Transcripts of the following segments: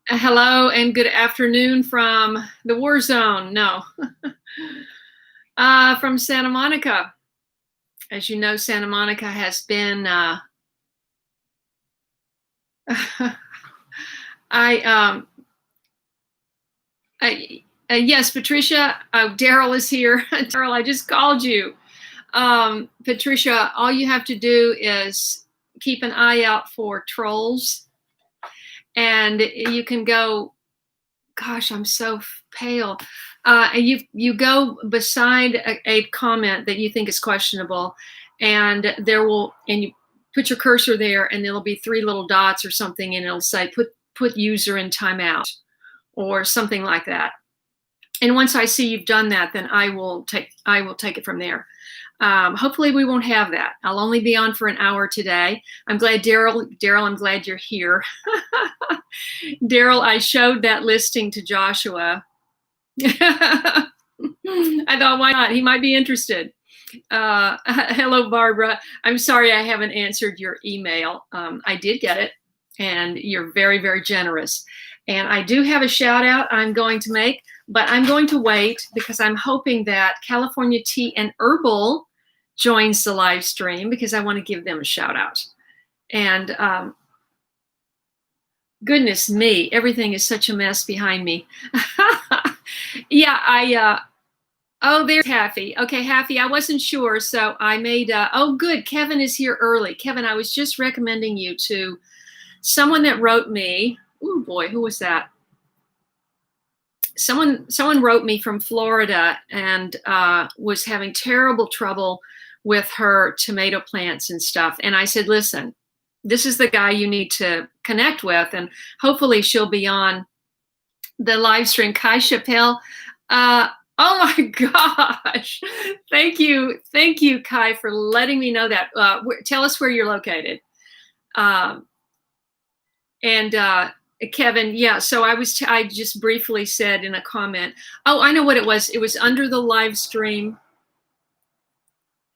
Hello and good afternoon from the war zone. No, from Santa Monica. As you know, Santa Monica has been. I, I yes, Patricia. Daryl is here. Daryl, I just called you. Patricia, all you have to do is keep an eye out for trolls, and you can go. Gosh, I'm so pale. And you go beside a comment that you think is questionable, and you put your cursor there, and there'll be three little dots or something, and it'll say put user in timeout or something like that. And once I see you've done that, then I will take it from there. Hopefully we won't have that. I'll only be on for an hour today. I'm glad, Daryl, I'm glad you're here. Daryl, I showed that listing to Joshua. I thought, why not? He might be interested. Hello, Barbara. I'm sorry I haven't answered your email. I did get it, and you're very, very generous. And I do have a shout out I'm going to make, but I'm going to wait because I'm hoping that California Tea and Herbal joins the live stream because I want to give them a shout out. And goodness me, everything is such a mess behind me. Yeah, oh, there's Haffy. Okay, Haffy, I wasn't sure, so I made, oh, good, Kevin is here early. Kevin, I was just recommending you to someone that wrote me. Oh boy, who was that? Someone wrote me from Florida and was having terrible trouble with her tomato plants and stuff. And I said, listen, this is the guy you need to connect with, and hopefully she'll be on the live stream. Kai Chappelle. Oh my gosh. Thank you, Kai, for letting me know that. Tell us where you're located. Kevin, yeah, so I just briefly said in a comment, oh, I know what it was. It was under the live stream.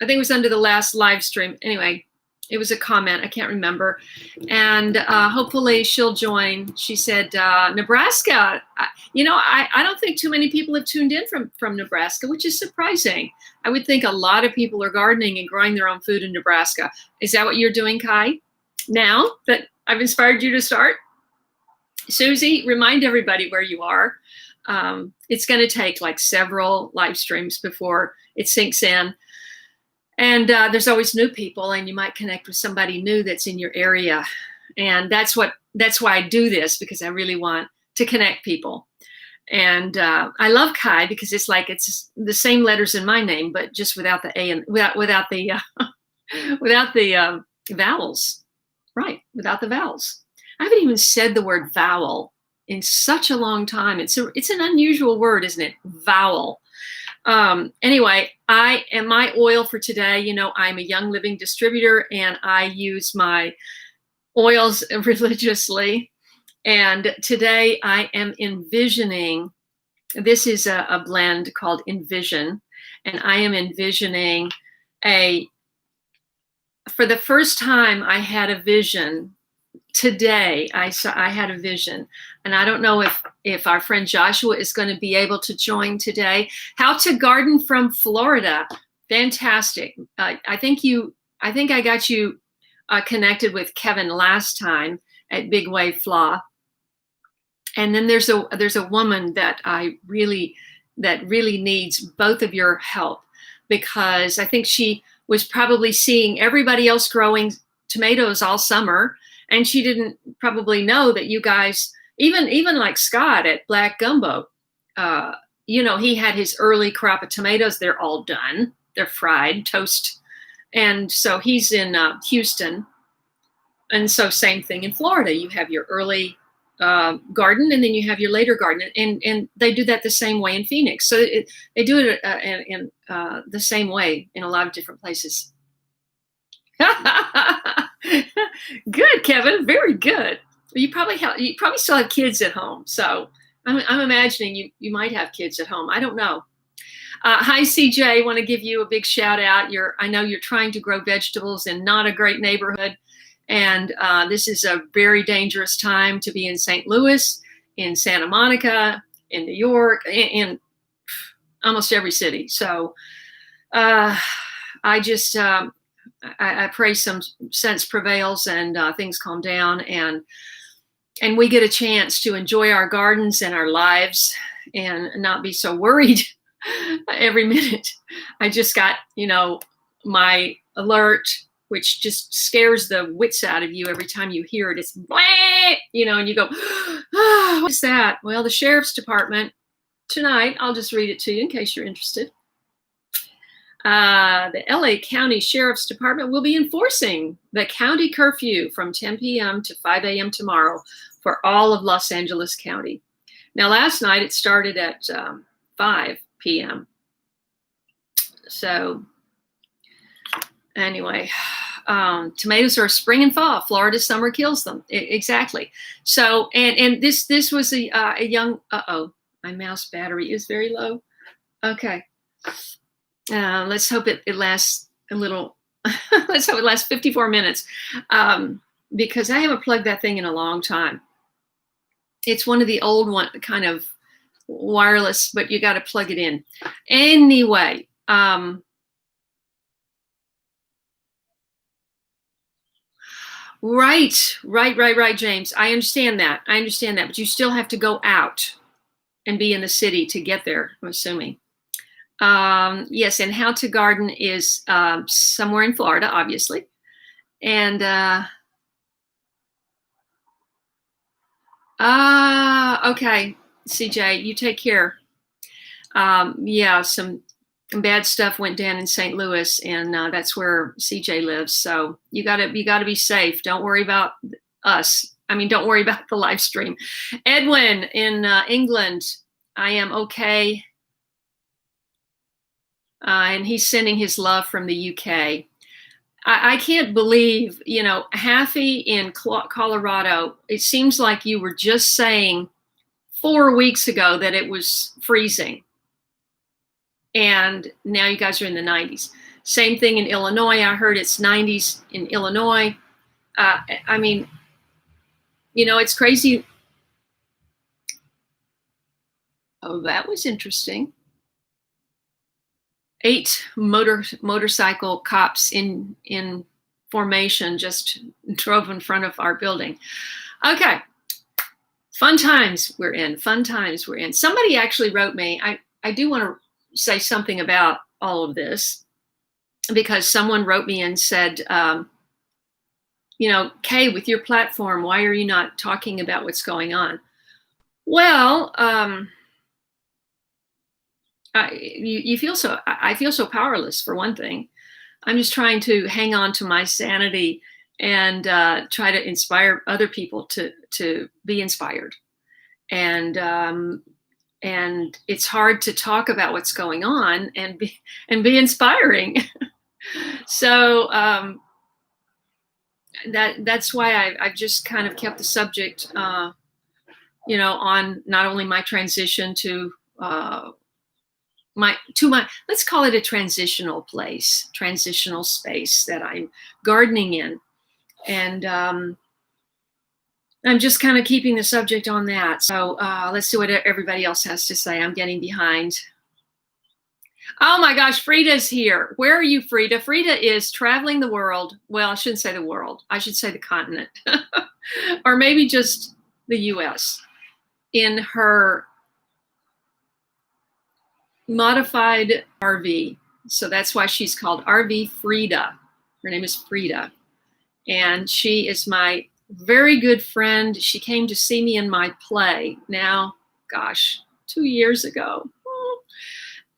I think it was under the last live stream. Anyway, it was a comment. I can't remember. And hopefully she'll join. She said, Nebraska. I don't think too many people have tuned in from Nebraska, which is surprising. I would think a lot of people are gardening and growing their own food in Nebraska. Is that what you're doing, Kai? Now that I've inspired you to start? Susie, remind everybody where you are. It's going to take like several live streams before it sinks in. And there's always new people, and you might connect with somebody new that's in your area. And that's why I do this, because I really want to connect people. And I love Kai because it's the same letters in my name, but just without the A and without the vowels. Right, without the vowels. I haven't even said the word vowel in such a long time. It's an unusual word, isn't it? Vowel. Anyway, my oil for today, I'm a Young Living distributor, and I use my oils religiously. And today I am envisioning, this is a blend called Envision, and I am envisioning for the first time I had a vision. Today I had a vision, and I don't know if our friend Joshua is going to be able to join today. How to garden from Florida. Fantastic. I think I got you connected with Kevin last time at Big Wave Flaw. And then there's a woman that really needs both of your help, because I think she was probably seeing everybody else growing tomatoes all summer, and she didn't probably know that you guys, even like Scott at Black Gumbo, he had his early crop of tomatoes. They're all done. They're fried, toast. And so he's in Houston. And so same thing in Florida. You have your early garden, and then you have your later garden. And they do that the same way in Phoenix. So they do it in the same way in a lot of different places. Good, Kevin. Very good. You probably still have kids at home. So I'm imagining you might have kids at home. I don't know. Hi, CJ. Want to give you a big shout out. I know you're trying to grow vegetables in not a great neighborhood, and this is a very dangerous time to be in St. Louis. in Santa Monica, in New York, in almost every city. So I just I pray some sense prevails and things calm down, and we get a chance to enjoy our gardens and our lives and not be so worried every minute. I just got, my alert, which just scares the wits out of you every time you hear it. It's blah, and you go, oh, what is that? Well, the sheriff's department tonight, I'll just read it to you in case you're interested. The LA County Sheriff's Department will be enforcing the county curfew from 10 p.m. to 5 a.m. tomorrow for all of Los Angeles County. Now, last night it started at 5 p.m. So anyway, tomatoes are spring and fall. Florida summer kills them. Exactly. So, and this was a young, my mouse battery is very low. Okay. Let's hope it lasts a little, let's hope it lasts 54 minutes because I haven't plugged that thing in a long time. It's one of the old one, kind of wireless, but you got to plug it in. Anyway, right, James. I understand that. But you still have to go out and be in the city to get there, I'm assuming. Yes, and How to Garden is somewhere in Florida, obviously. And okay, CJ, you take care. Yeah, some bad stuff went down in St. Louis, and that's where CJ lives. So you gotta be safe. Don't worry about us. I mean, don't worry about the live stream. Edwin in England, I am okay. And he's sending his love from the UK. I can't believe, Haffy in Colorado, it seems like you were just saying 4 weeks ago that it was freezing. And now you guys are in the 90s. Same thing in Illinois. I heard it's 90s in Illinois. I mean, it's crazy. Oh, that was interesting. 8 motorcycle cops in formation just drove in front of our building. Okay. Fun times we're in. Somebody actually wrote me. I do want to say something about all of this because someone wrote me and said, Kay, with your platform, why are you not talking about what's going on? Well, I feel so powerless, for one thing. I'm just trying to hang on to my sanity and try to inspire other people to be inspired. And it's hard to talk about what's going on and be inspiring. So that's why I've just kind of kept the subject, on not only my transition to my let's call it a transitional space that I'm gardening in, and I'm just kind of keeping the subject on that. So let's see what everybody else has to say. I'm getting behind. Oh my gosh, Frida's here. Where are you, Frida? Frida is traveling the world. Well, I shouldn't say the world. I should say the continent, or maybe just the U.S. in her modified RV. So that's why she's called RV Frida. Her name is Frida. And she is my very good friend. She came to see me in my play now, 2 years ago.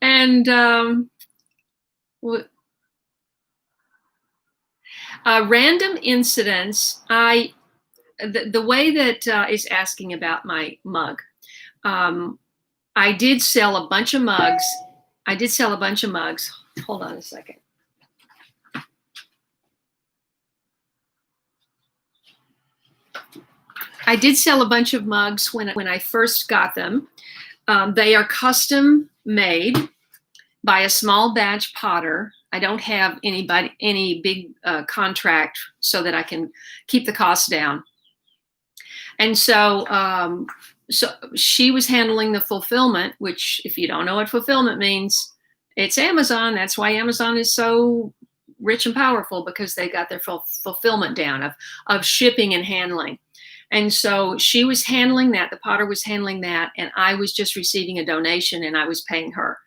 And random incidents. The way that is asking about my mug. I did sell a bunch of mugs. Hold on a second. I did sell a bunch of mugs when I first got them. They are custom made by a small batch potter. I don't have any big contract so that I can keep the cost down. And so So she was handling the fulfillment, which, if you don't know what fulfillment means, it's Amazon. That's why Amazon is so rich and powerful, because they got their fulfillment down of shipping and handling. And so she was handling that. The potter was handling that, and I was just receiving a donation, and I was paying her.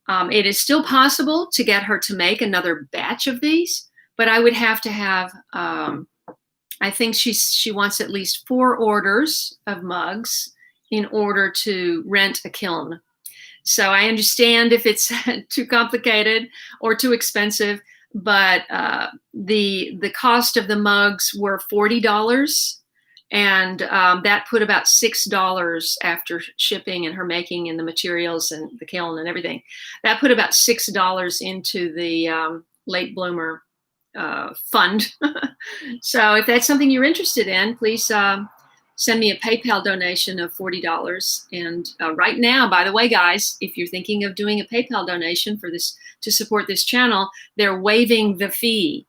It is still possible to get her to make another batch of these, but I would have to have. I think she wants at least 4 orders of mugs in order to rent a kiln. So I understand if it's too complicated or too expensive, but the cost of the mugs were $40, and that put about $6 after shipping and her making and the materials and the kiln and everything. That put about $6 into the late bloomer fund. So if that's something you're interested in, please send me a PayPal donation of $40. And right now, by the way, guys, if you're thinking of doing a PayPal donation for this to support this channel, they're waiving the fee.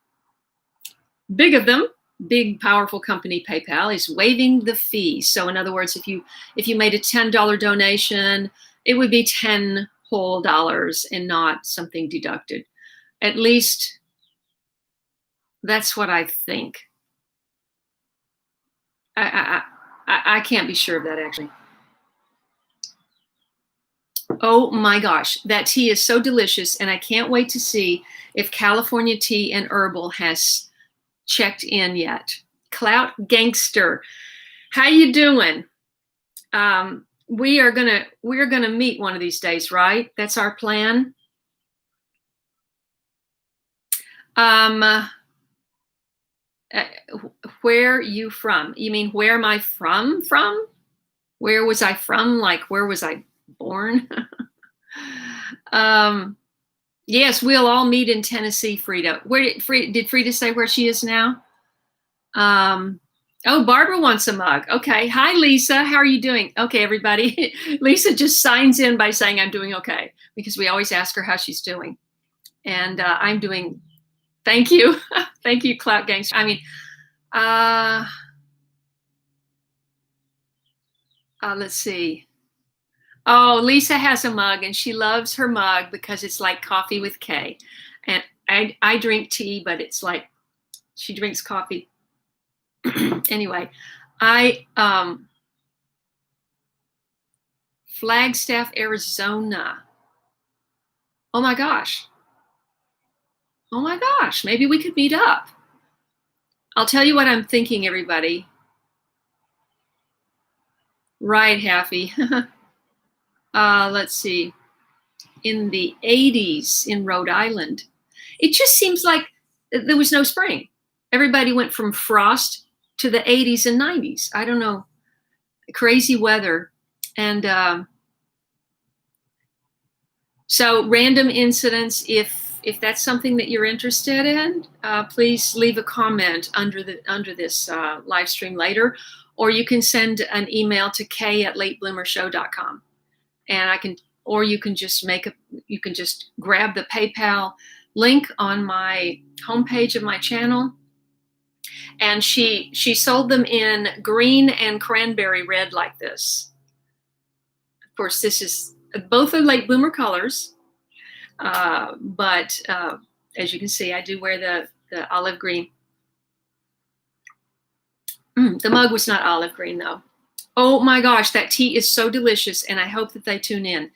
Big of them, big powerful company PayPal is waiving the fee. So in other words, if you made a $10 donation, it would be 10 whole dollars and not something deducted. At least that's what I think. I can't be sure of that, actually. Oh my gosh, that tea is so delicious, and I can't wait to see if California Tea and Herbal has checked in yet. Clout Gangster, how you doing? We're gonna meet one of these days, right? That's our plan. Where you from? You mean where am I from? From? Where was I from? Like, where was I born? Yes, we'll all meet in Tennessee, Frida. Where did Frida say where she is now? Oh, Barbara wants a mug. Okay. Hi, Lisa. How are you doing? Okay, everybody. Lisa just signs in by saying I'm doing okay, because we always ask her how she's doing. And I'm doing, thank you. Thank you, Clout Gangster. I mean, let's see. Oh, Lisa has a mug, and she loves her mug because it's like coffee with K. And I drink tea, but it's like she drinks coffee. Anyway, Flagstaff, Arizona. Oh my gosh. Oh my gosh. Maybe we could meet up. I'll tell you what I'm thinking, everybody. Right, Happy. Let's see. In the 80s in Rhode Island, it just seems like there was no spring. Everybody went from frost to the 80s and 90s. I don't know. Crazy weather. And so random incidents, if that's something that you're interested in, please leave a comment under this live stream later, or you can send an email to k@latebloomershow.com, and you can just grab the PayPal link on my homepage of my channel. And she sold them in green and cranberry red like this. Of course, this is both are late bloomer colors, but as you can see, I do wear the olive green. The mug was not olive green though. Oh my gosh, that tea is so delicious, and I hope that they tune in.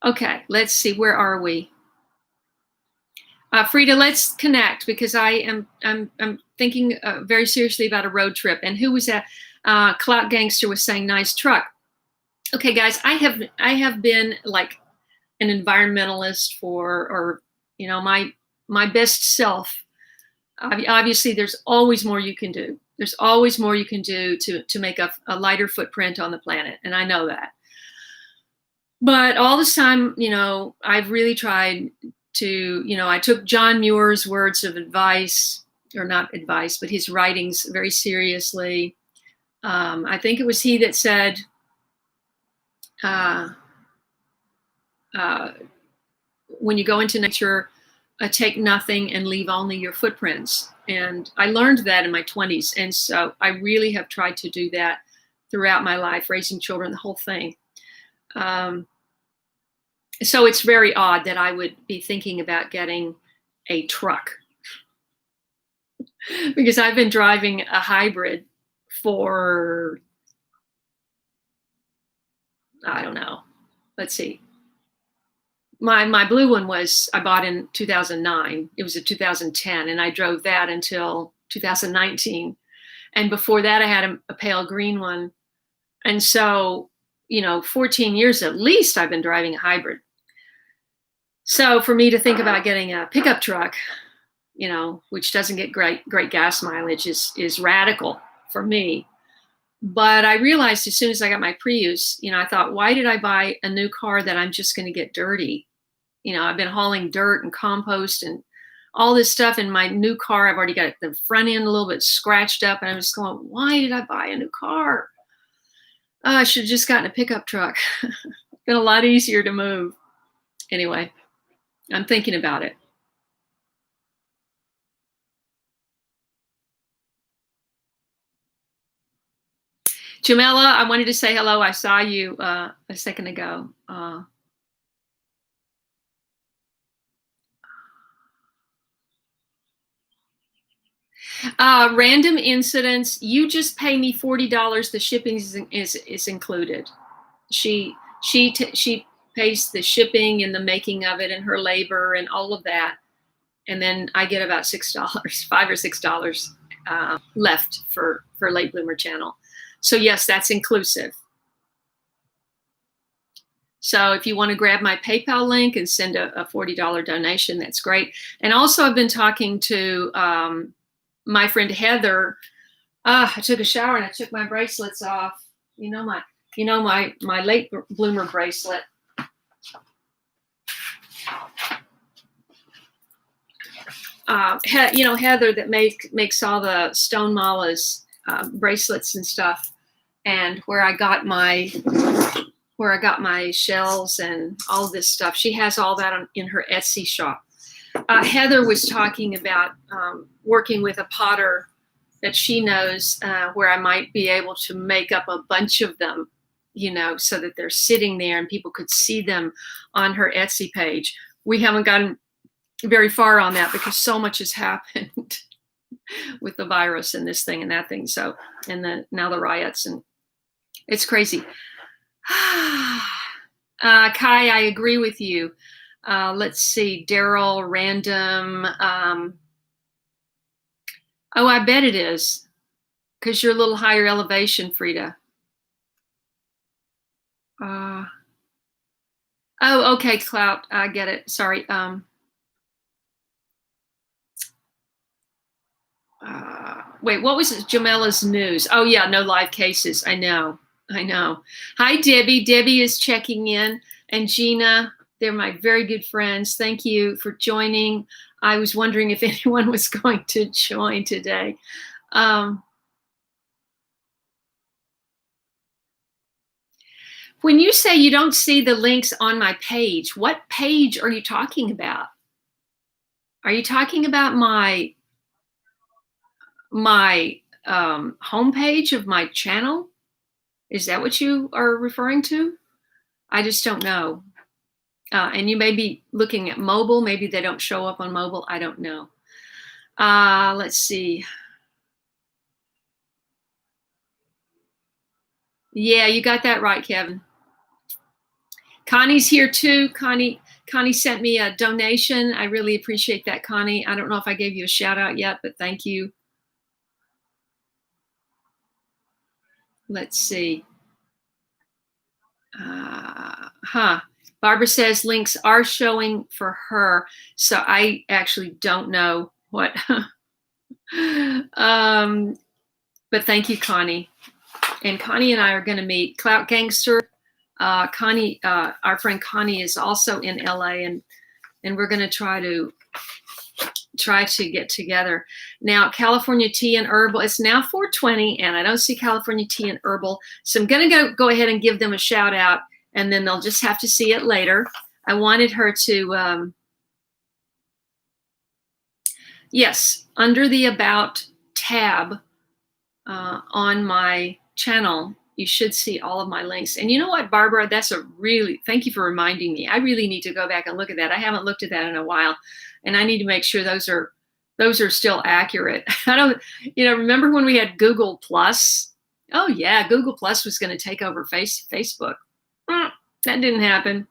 Okay, let's see, where are we? Frida, let's connect, because I'm thinking very seriously about a road trip. And who was that? Clout Gangster was saying nice truck. Okay, guys, I have been like an environmentalist or my best self. Obviously, there's always more you can do. There's always more you can do to make a lighter footprint on the planet, and I know that. But all this time, I've really tried to, I took John Muir's words of advice, or not advice, but his writings very seriously. I think it was he that said, when you go into nature, take nothing and leave only your footprints. And I learned that in my 20s. And so I really have tried to do that throughout my life, raising children, the whole thing. So it's very odd that I would be thinking about getting a truck, because I've been driving a hybrid for, I don't know, let's see. My blue one I bought in 2009. It was a 2010, and I drove that until 2019. And before that, I had a pale green one. And so, 14 years at least, I've been driving a hybrid. So for me to think about getting a pickup truck, which doesn't get great gas mileage, is radical for me. But I realized as soon as I got my Prius, I thought, why did I buy a new car that I'm just going to get dirty? I've been hauling dirt and compost and all this stuff in my new car. I've already got the front end a little bit scratched up, and I'm just going, why did I buy a new car? I should have just gotten a pickup truck. Been a lot easier to move. Anyway, I'm thinking about it. Jamela, I wanted to say hello. I saw you a second ago. Random incidents. You just pay me $40. The shipping is included. She pays the shipping and the making of it and her labor and all of that, and then I get about $6, $5 or $6 left for Late Bloomer Channel. So yes, that's inclusive. So if you want to grab my PayPal link and send a $40 donation, that's great. And also, I've been talking to my friend Heather. I took a shower and I took my bracelets off. My late bloomer bracelet. Heather that makes all the stone malas, bracelets and stuff, and where I got my shells and all this stuff. She has all that in her Etsy shop. Heather was talking about working with a potter that she knows, where I might be able to make up a bunch of them, so that they're sitting there and people could see them on her Etsy page. We haven't gotten very far on that because so much has happened with the virus and this thing and that thing. So, and now the riots, and it's crazy. Kai, I agree with you. Let's see, Daryl, random. Oh, I bet it is, because you're a little higher elevation, Frida. Oh, okay, Clout, I get it. Sorry. Wait, what was it? Jamela's news? Oh yeah, no live cases. I know. Hi, Debbie. Debbie is checking in, and Gina. They're my very good friends. Thank you for joining. I was wondering if anyone was going to join today. When you say you don't see the links on my page, what page are you talking about? Are you talking about my homepage of my channel? Is that what you are referring to? I just don't know. And you may be looking at mobile. Maybe they don't show up on mobile. I don't know. Let's see. Yeah, you got that right, Kevin. Connie's here too. Connie sent me a donation. I really appreciate that, Connie. I don't know if I gave you a shout out yet, but thank you. Let's see. Barbara says links are showing for her. So I actually don't know what. But thank you, Connie. And Connie and I are going to meet. Clout Gangster. Connie, our friend Connie is also in LA, and we're going to try to get together. Now, California Tea and Herbal, it's now 4:20, and I don't see California Tea and Herbal, so I'm going to go ahead and give them a shout out, and then they'll just have to see it later. I wanted her to Yes, under the About tab on my channel, you should see all of my links. And you know what, Barbara, thank you for reminding me. I really need to go back and look at that. I haven't looked at that in a while, and I need to make sure those are still accurate. I don't, remember when we had Google Plus? Oh yeah, Google Plus was going to take over Facebook. That didn't happen.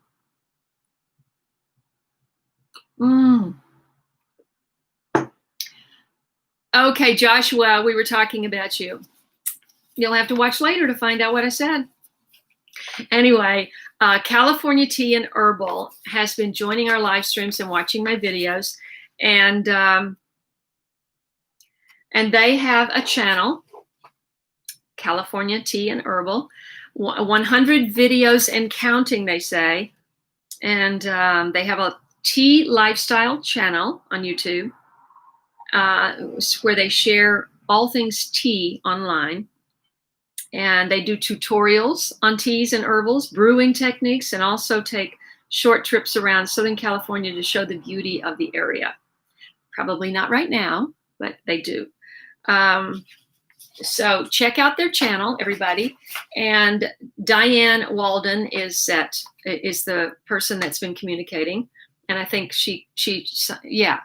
Okay, Joshua, we were talking about you. You'll have to watch later to find out what I said. Anyway, California Tea and Herbal has been joining our live streams and watching my videos, and they have a channel, California Tea and Herbal, 100 videos and counting, they say, and they have a tea lifestyle channel on YouTube where they share all things tea online. And they do tutorials on teas and herbals, brewing techniques, and also take short trips around Southern California to show the beauty of the area. Probably not right now, but they do. So check out their channel, everybody. And Diane Walden is the person that's been communicating. And I think yeah.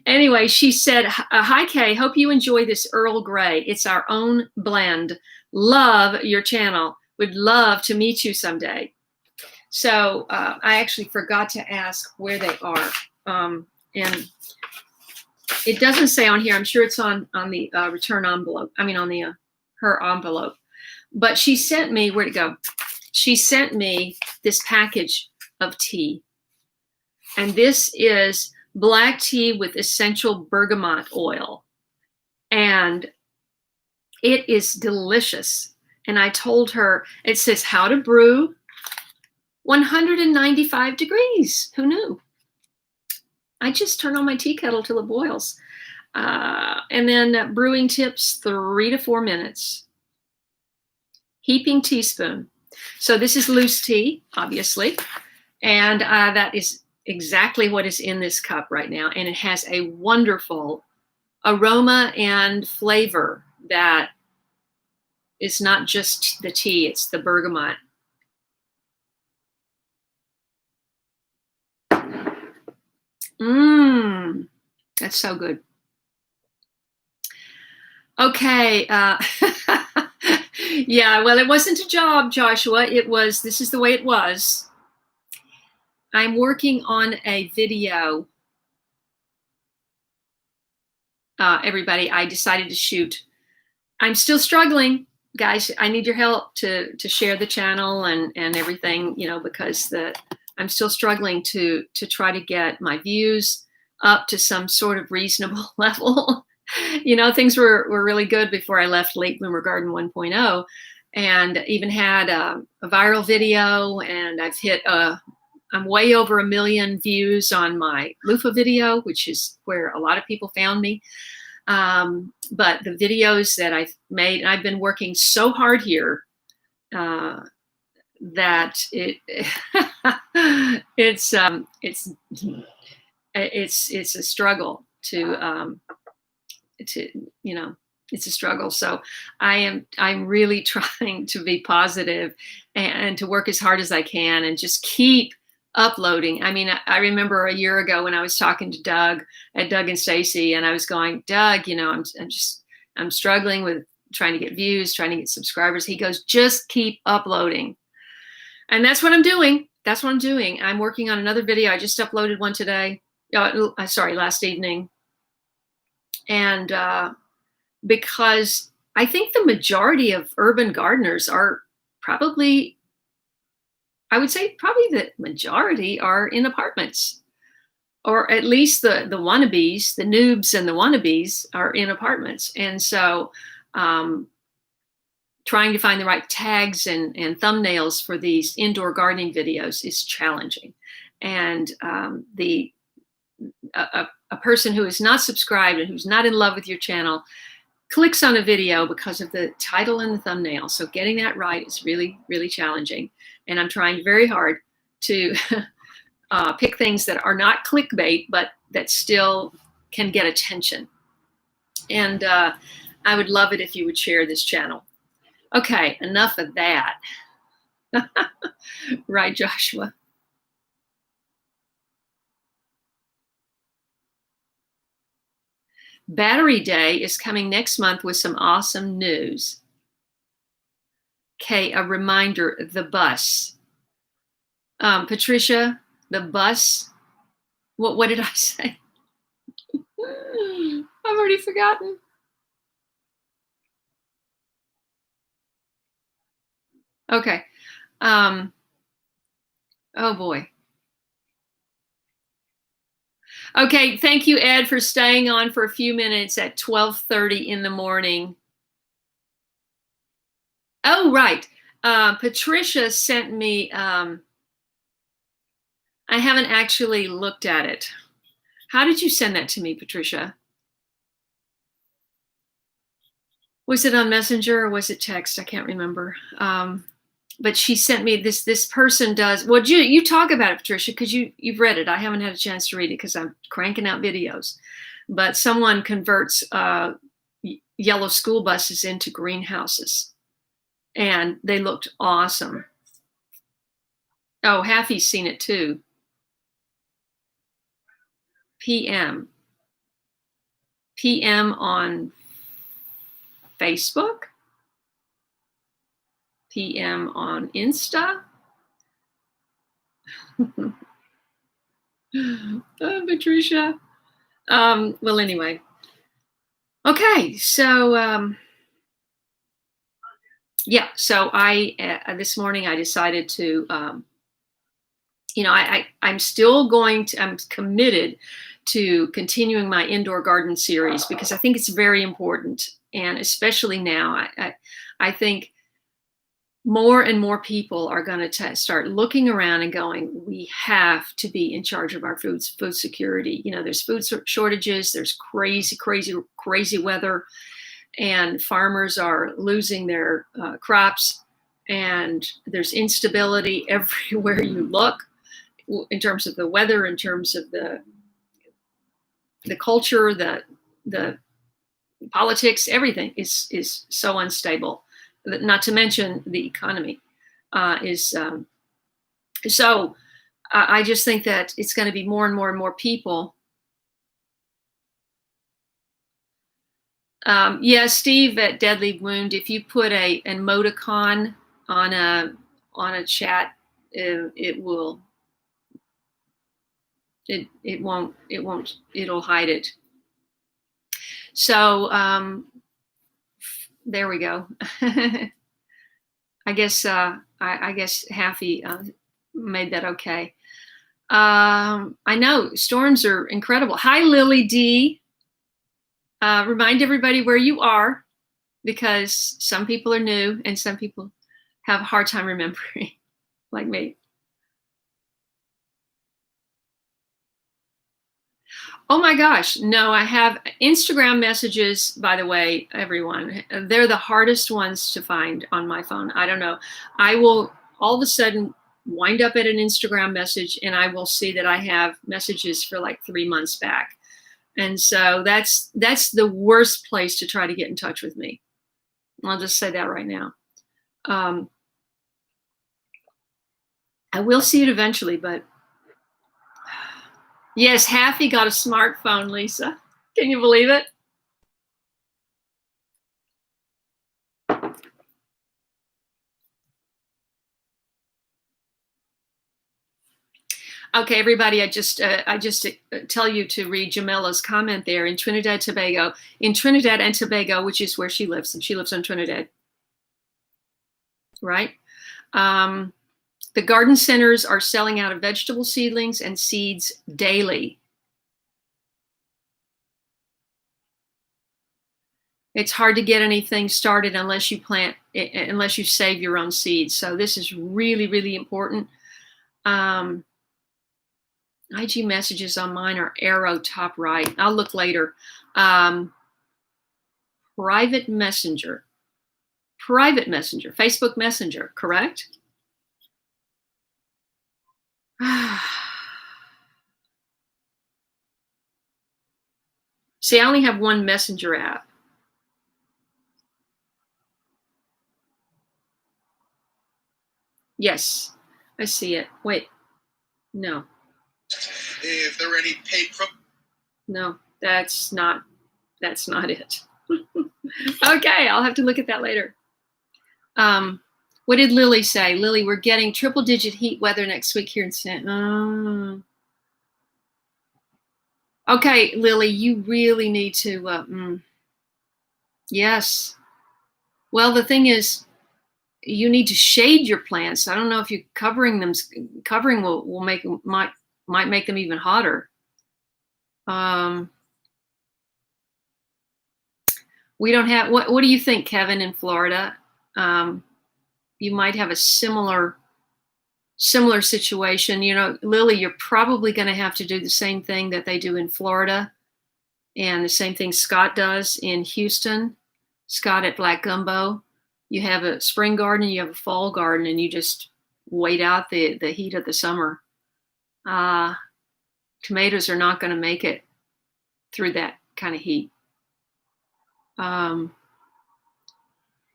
Anyway, she said, hi, Kay, hope you enjoy this Earl Grey. It's our own blend. Love your channel. Would love to meet you someday. So I actually forgot to ask where they are. And it doesn't say on here. I'm sure it's on the return envelope. I mean, on the her envelope. But she sent me, where'd it go? She sent me this package of tea. And this is black tea with essential bergamot oil. And it is delicious. And I told her, it says how to brew 195 degrees. Who knew? I just turn on my tea kettle till it boils. And then brewing tips, 3 to 4 minutes. Heaping teaspoon. So this is loose tea, obviously. And that is exactly what is in this cup right now. And it has a wonderful aroma and flavor that is not just the tea, it's the bergamot. That's so good. Okay. Yeah, well, it wasn't a job, Joshua. This is the way it was. I'm working on a video. Everybody, I decided to shoot. I'm still struggling, guys. I need your help to share the channel and everything, because I'm still struggling to try to get my views up to some sort of reasonable level. Things were really good before I left Late Bloomer Garden 1.0, and even had a viral video, and I've hit I'm way over 1 million views on my loofah video, which is where a lot of people found me. But the videos that I've made, and I've been working so hard here that it's a struggle it's a struggle. So I'm really trying to be positive and to work as hard as I can and just keep uploading. I mean, I remember a year ago when I was talking to Doug and Stacy, and I was going, Doug, I'm struggling with trying to get views, trying to get subscribers. He goes, just keep uploading. And that's what I'm doing. I'm working on another video. I just uploaded one today. Last evening. And because I think the majority of urban gardeners are probably the majority are in apartments, or at least the wannabes, the noobs and the wannabes are in apartments. And so trying to find the right tags and thumbnails for these indoor gardening videos is challenging. And a person who is not subscribed and who's not in love with your channel clicks on a video because of the title and the thumbnail. So getting that right is really, really challenging. And I'm trying very hard to pick things that are not clickbait, but that still can get attention. And I would love it if you would share this channel. Okay, enough of that. Right, Joshua? Battery Day is coming next month with some awesome news. Okay, a reminder, the bus. Patricia, the bus. What did I say? I've already forgotten. Okay. Oh boy. Okay, thank you, Ed, for staying on for a few minutes at 12:30 in the morning. Oh, right. Patricia sent me, I haven't actually looked at it. How did you send that to me, Patricia? Was it on Messenger or was it text? I can't remember. But she sent me this person does, well, you talk about it, Patricia, because you've read it. I haven't had a chance to read it because I'm cranking out videos. But someone converts yellow school buses into greenhouses, and they looked awesome. Oh, Haffy's seen it too. PM on Facebook, PM on Insta. Patricia. Well, anyway. Okay, so yeah, so I this morning I decided to, I'm still I'm committed to continuing my indoor garden series because I think it's very important, and especially now, I think more and more people are going to start looking around and going, we have to be in charge of our food security. There's food shortages, there's crazy weather, and farmers are losing their crops, and there's instability everywhere you look in terms of the weather, in terms of the culture, the politics. Everything is so unstable. Not to mention the economy is so. I just think that it's going to be more and more people. Yeah, Steve at Deadly Wound. If you put an emoticon on a chat, it'll hide it. So there we go. I guess Haffy made that okay. I know storms are incredible. Hi, Lily D. Remind everybody where you are, because some people are new and some people have a hard time remembering, like me. Oh my gosh, no, I have Instagram messages, by the way, everyone. They're the hardest ones to find on my phone. I don't know. I will all of a sudden wind up at an Instagram message and I will see that I have messages for like 3 months back. And so that's the worst place to try to get in touch with me. I'll just say that right now. I will see it eventually, but yes, Haffy got a smartphone, Lisa. Can you believe it? Okay, everybody, I just tell you to read Jamila's comment there in Trinidad and Tobago, which is where she lives, and she lives on Trinidad, right? The garden centers are selling out of vegetable seedlings and seeds daily. It's hard to get anything started unless you save your own seeds. So this is really, really important. IG messages on mine are arrow top right. I'll look later. Private messenger, Facebook Messenger, correct? See, I only have one messenger app. Yes, I see it. Wait, no. If there were any paid no, that's not it. Okay, I'll have to look at that later. What did Lily say? Lily, we're getting triple-digit heat weather next week here in San. Okay, Lily, you really need to. Yes. Well, the thing is, you need to shade your plants. I don't know if you covering will might make them even hotter. We don't have what do you think, Kevin, in Florida? You might have a similar situation. You know, Lily, you're probably going to have to do the same thing that they do in Florida, and the same thing Scott does in Houston. Scott at Black Gumbo. You have a spring garden, you have a fall garden, and you just wait out the heat of the summer. Tomatoes are not going to make it through that kind of heat.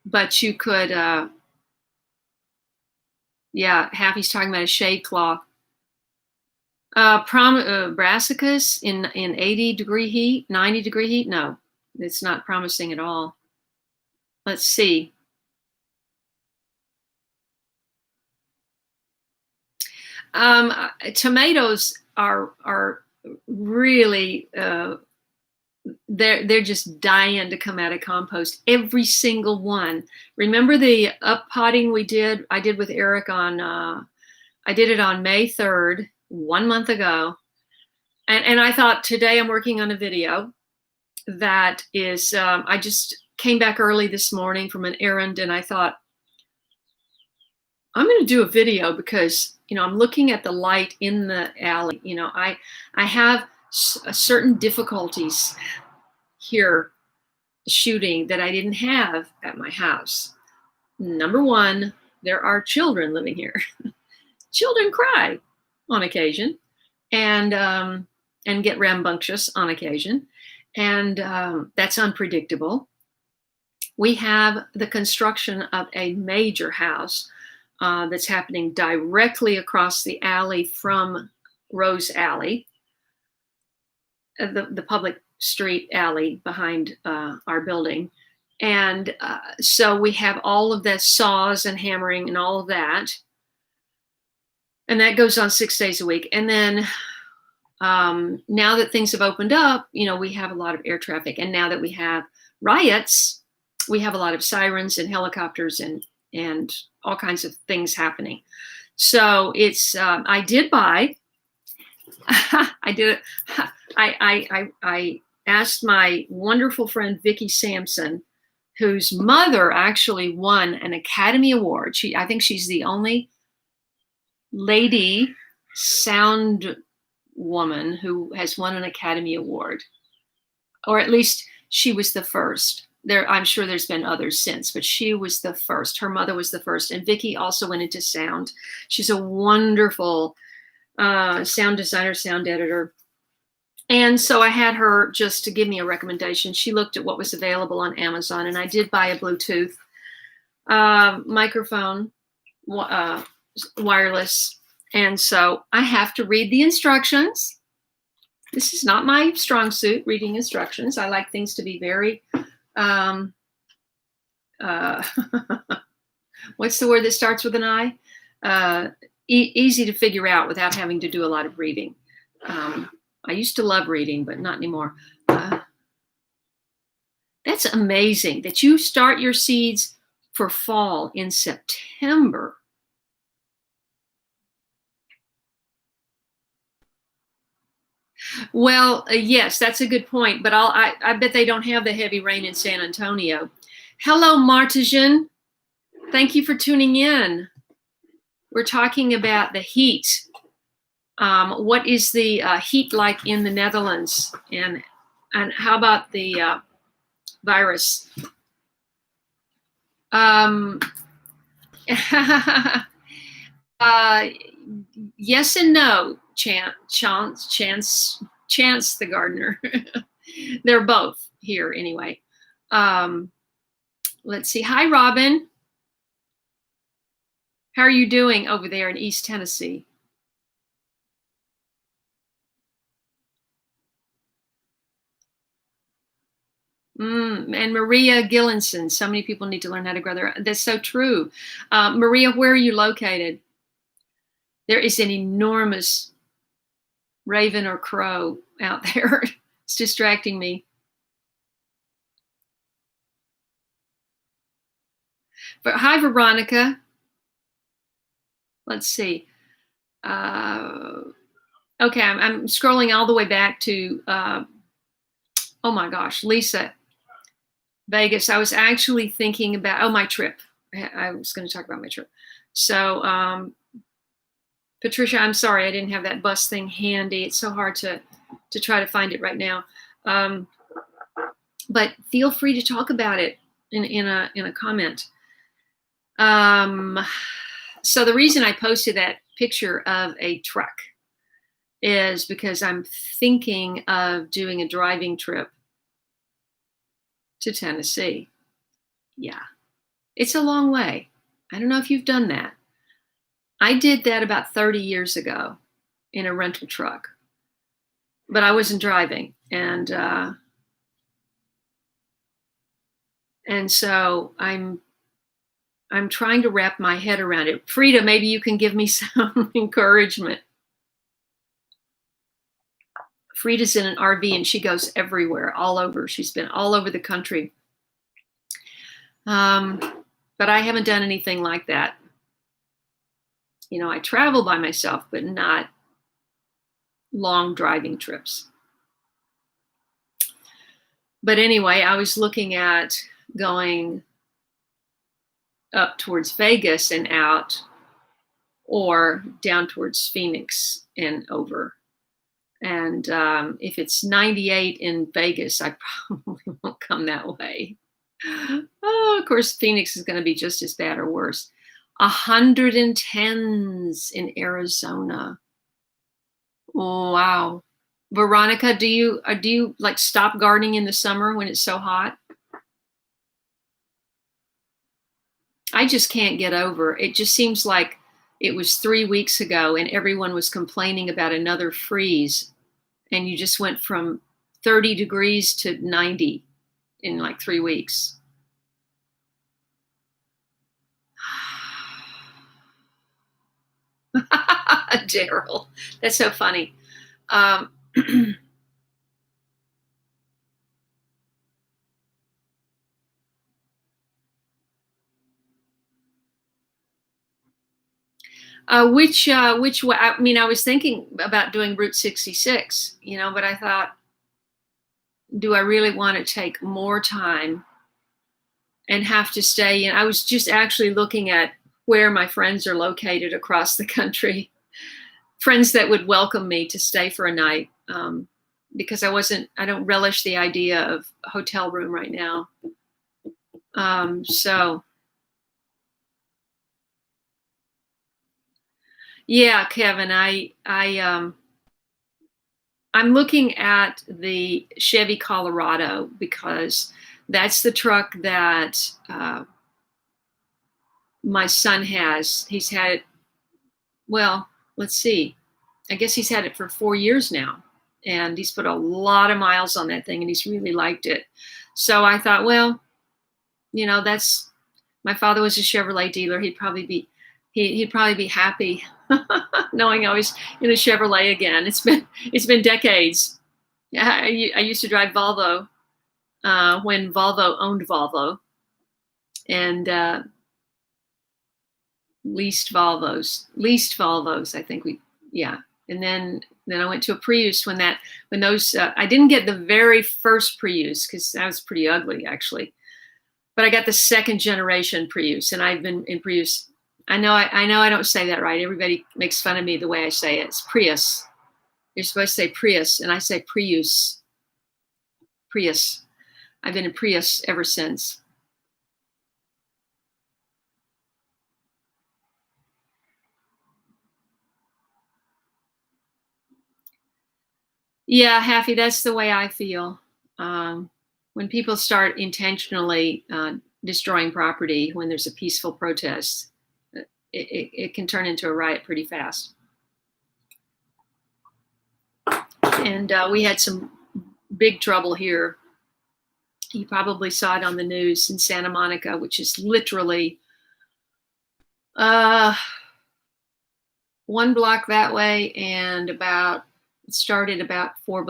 But you could, yeah, Happy's talking about a shade cloth. Brassicas in 80-degree heat, 90-degree heat? No, it's not promising at all. Let's see. Tomatoes are really they're just dying to come out of compost. Every single one. Remember the up potting I did with Eric on I did it on May 3rd, 1 month ago. And I thought today I'm working on a video that is I just came back early this morning from an errand, and I thought I'm going to do a video because, you know, I'm looking at the light in the alley. You know, I have certain difficulties here shooting that I didn't have at my house. Number one, there are children living here. Children cry on occasion and get rambunctious on occasion. And that's unpredictable. We have the construction of a major house that's happening directly across the alley from Rose Alley, the public street alley behind our building. And so we have all of the saws and hammering and all of that. And that goes on 6 days a week. And then now that things have opened up, you know, we have a lot of air traffic. And now that we have riots, we have a lot of sirens and helicopters and all kinds of things happening. So it's, I did buy, I asked my wonderful friend, Vicki Sampson, whose mother actually won an Academy Award. I think she's the only lady sound woman who has won an Academy Award, or at least she was the first. I'm sure there's been others since, but she was the first. Her mother was the first. And Vicki also went into sound. She's a wonderful sound designer, sound editor. And so I had her just to give me a recommendation. She looked at what was available on Amazon, and I did buy a Bluetooth microphone, wireless. And so I have to read the instructions. This is not my strong suit, reading instructions. I like things to be very, what's the word that starts with an I? Easy to figure out without having to do a lot of reading. I used to love reading, but not anymore. That's amazing that you start your seeds for fall in September. Well, yes, that's a good point, but I bet they don't have the heavy rain in San Antonio. Hello, Martijan. Thank you for tuning in. We're talking about the heat. What is the heat like in the Netherlands? And how about the virus? Yes and no, Chance the gardener. They're both here anyway. Um, let's see. Hi, Robin. How are you doing over there in East Tennessee? And Maria Gillinson. So many people need to learn how to grow their. That's so true. Maria, where are you located? There is an enormous raven or crow out there. It's distracting me. But hi, Veronica. Let's see. Okay, I'm scrolling all the way back to, oh my gosh, Lisa, Vegas. I was actually thinking about, my trip. I was going to talk about my trip. So, Patricia, I'm sorry I didn't have that bus thing handy. It's so hard to try to find it right now. But feel free to talk about it in a comment. So the reason I posted that picture of a truck is because I'm thinking of doing a driving trip to Tennessee. Yeah, it's a long way. I don't know if you've done that. I did that about 30 years ago in a rental truck, but I wasn't driving. And so I'm trying to wrap my head around it. Frida, maybe you can give me some encouragement. Frida's in an RV and she goes everywhere, all over. She's been all over the country. But I haven't done anything like that. You know, I travel by myself, but not long driving trips. But anyway, I was looking at going up towards Vegas and out, or down towards Phoenix and over. And if it's 98 in Vegas, I probably won't come that way. Oh, of course, Phoenix is going to be just as bad or worse. 110s in Arizona. Oh, wow. Veronica, do you like stop gardening in the summer when it's so hot? I just can't get over. It just seems like it was 3 weeks ago and everyone was complaining about another freeze, and you just went from 30 degrees to 90 in like 3 weeks. Daryl, that's so funny. Which way? I mean, I was thinking about doing Route 66, but I thought, do I really want to take more time and have to stay in? I was just actually looking at where my friends are located across the country, friends that would welcome me to stay for a night, because I don't relish the idea of a hotel room right now. So yeah, Kevin, I'm looking at the Chevy Colorado because that's the truck that my son has. He's had it, well, let's see. I guess he's had it for 4 years now. And he's put a lot of miles on that thing and he's really liked it. So I thought, well, that's, my father was a Chevrolet dealer. He'd probably be happy knowing I was in a Chevrolet again. It's been decades. I used to drive Volvo when Volvo owned Volvo, and leased Volvos. I think yeah. And then I went to a Prius when those I didn't get the very first Prius because that was pretty ugly actually, but I got the second generation Prius, and I've been in Prius. I know I don't say that right. Everybody makes fun of me the way I say it. It's Prius. You're supposed to say Prius, and I say Prius. Prius. I've been in Prius ever since. Yeah, Happy, that's the way I feel. when people start intentionally destroying property when there's a peaceful protest, it can turn into a riot pretty fast. And we had some big trouble here. You probably saw it on the news in Santa Monica, which is literally one block that way, and it started about 5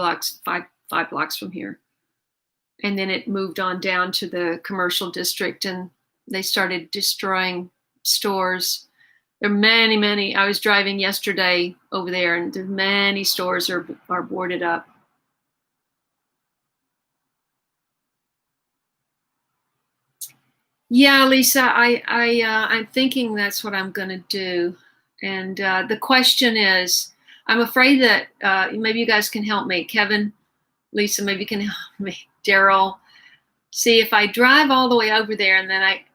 blocks from here. And then it moved on down to the commercial district, and they started destroying stores. There are many. I was driving yesterday over there, and many stores are boarded up. Yeah, Lisa, I'm thinking that's what I'm going to do. And the question is, I'm afraid that maybe you guys can help me. Kevin, Lisa, maybe you can help me. Daryl, see if I drive all the way over there, and then I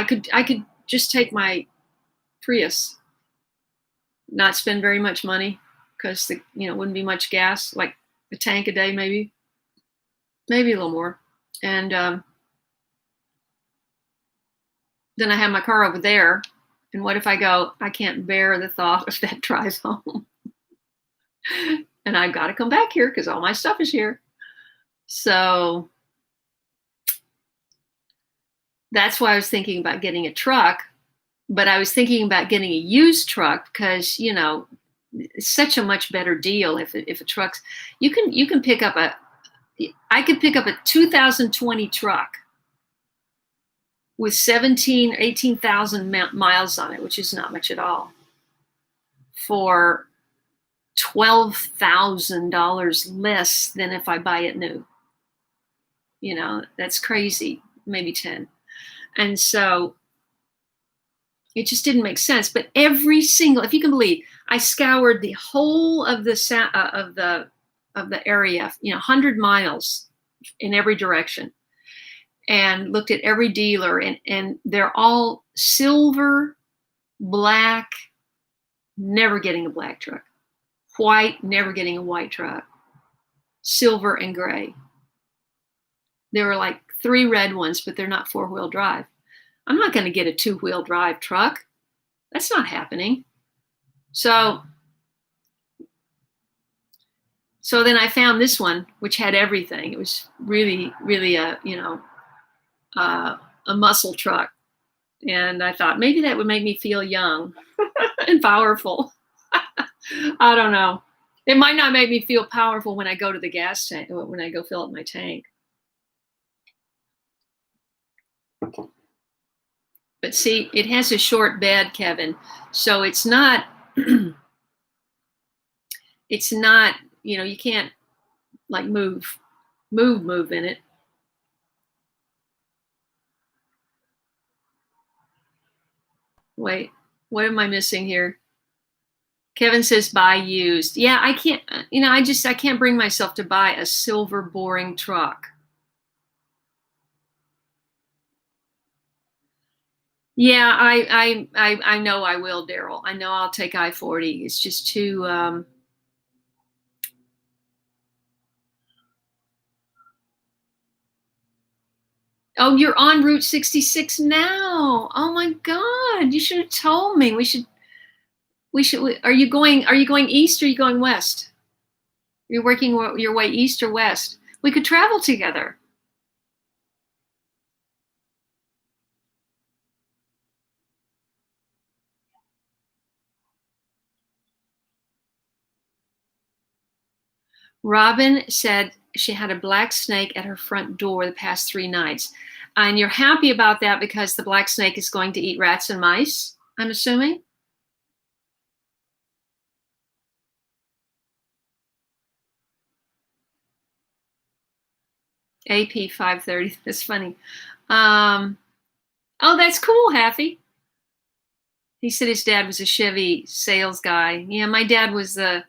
could just take my Prius, not spend very much money, because wouldn't be much gas, like a tank a day, maybe a little more, and then I have my car over there. And what if I go, I can't bear the thought of that drive home, and I've got to come back here because all my stuff is here. So that's why I was thinking about getting a truck, but I was thinking about getting a used truck because, it's such a much better deal if a truck's, you can pick up I could pick up a 2020 truck with 18,000 miles on it, which is not much at all, for $12,000 less than if I buy it new. That's crazy, maybe 10. And so it just didn't make sense. But every single, if you can believe, I scoured the whole of the area, 100 miles in every direction, and looked at every dealer, and they're all silver, black, never getting a black truck, white, never getting a white truck, silver and gray. There were like 3 red ones, but they're not 4-wheel drive. I'm not going to get a 2-wheel drive truck. That's not happening. So then I found this one, which had everything. It was really, really a muscle truck. And I thought maybe that would make me feel young and powerful. I don't know. It might not make me feel powerful when I go to the gas tank, when I go fill up my tank. But see, it has a short bed, Kevin. So it's not, you can't like move in it. Wait, what am I missing here? Kevin says buy used. Yeah, I can't, I can't bring myself to buy a silver boring truck. Yeah, I know I will, Daryl. I know I'll take I-40. It's just too Oh, you're on Route 66 now. Oh my God. You should have told me. We should are you going east or are you going west? You're working your way east or west? We could travel together. Robin said she had a black snake at her front door the past 3 nights. And you're happy about that because the black snake is going to eat rats and mice, I'm assuming? AP 530. That's funny. Oh, that's cool, Happy. He said his dad was a Chevy sales guy. Yeah, my dad was the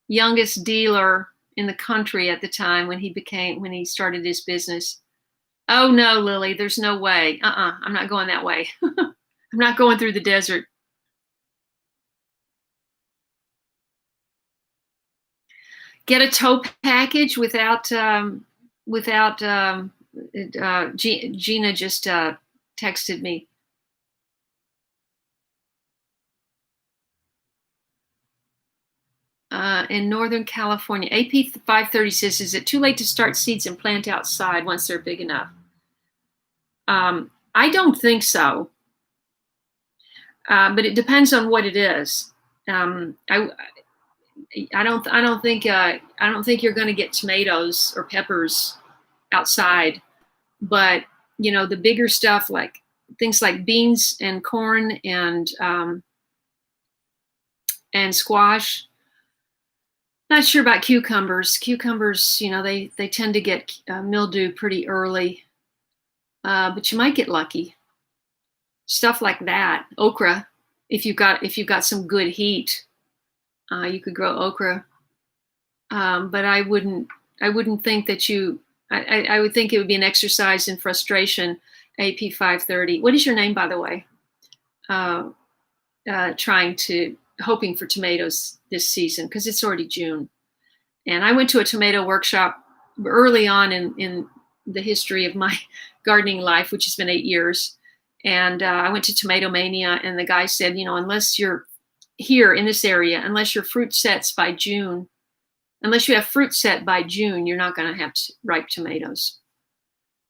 youngest dealer in the country at the time when he started his business. Oh no, Lily, there's no way. I'm not going that way. I'm not going through the desert. Get a tow package without without Gina just texted me. In Northern California, AP 530 says, is it too late to start seeds and plant outside once they're big enough? I don't think so, but it depends on what it is. I don't think you're going to get tomatoes or peppers outside, but the bigger stuff, like things like beans and corn and squash. Not sure about cucumbers. Cucumbers, they tend to get mildew pretty early, but you might get lucky. Stuff like that. Okra, if you've got some good heat, you could grow okra. But I wouldn't think that I would think it would be an exercise in frustration. AP 530. What is your name, by the way? Hoping for tomatoes this season, because it's already June. And I went to a tomato workshop early on in the history of my gardening life, which has been 8 years. And I went to Tomato Mania, and the guy said, unless you're here in this area, unless your fruit sets by June, unless you have fruit set by June, you're not going to have ripe tomatoes.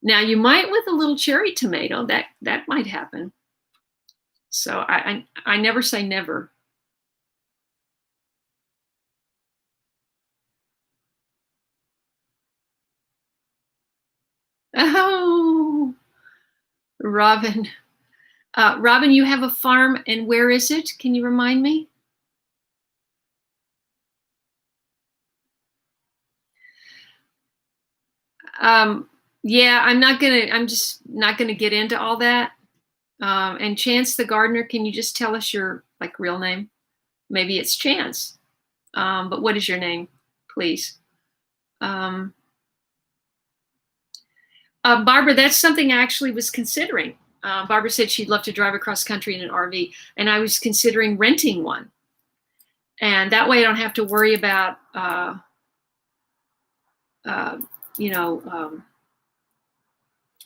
Now, you might with a little cherry tomato, that might happen. So I never say never. Oh, Robin. Robin, you have a farm, and where is it? Can you remind me? Yeah, I'm just not gonna get into all that. And Chance the gardener, can you just tell us your real name? Maybe it's Chance. But what is your name, please? Barbara, that's something I actually was considering. Barbara said she'd love to drive across country in an RV, and I was considering renting one. And that way I don't have to worry about,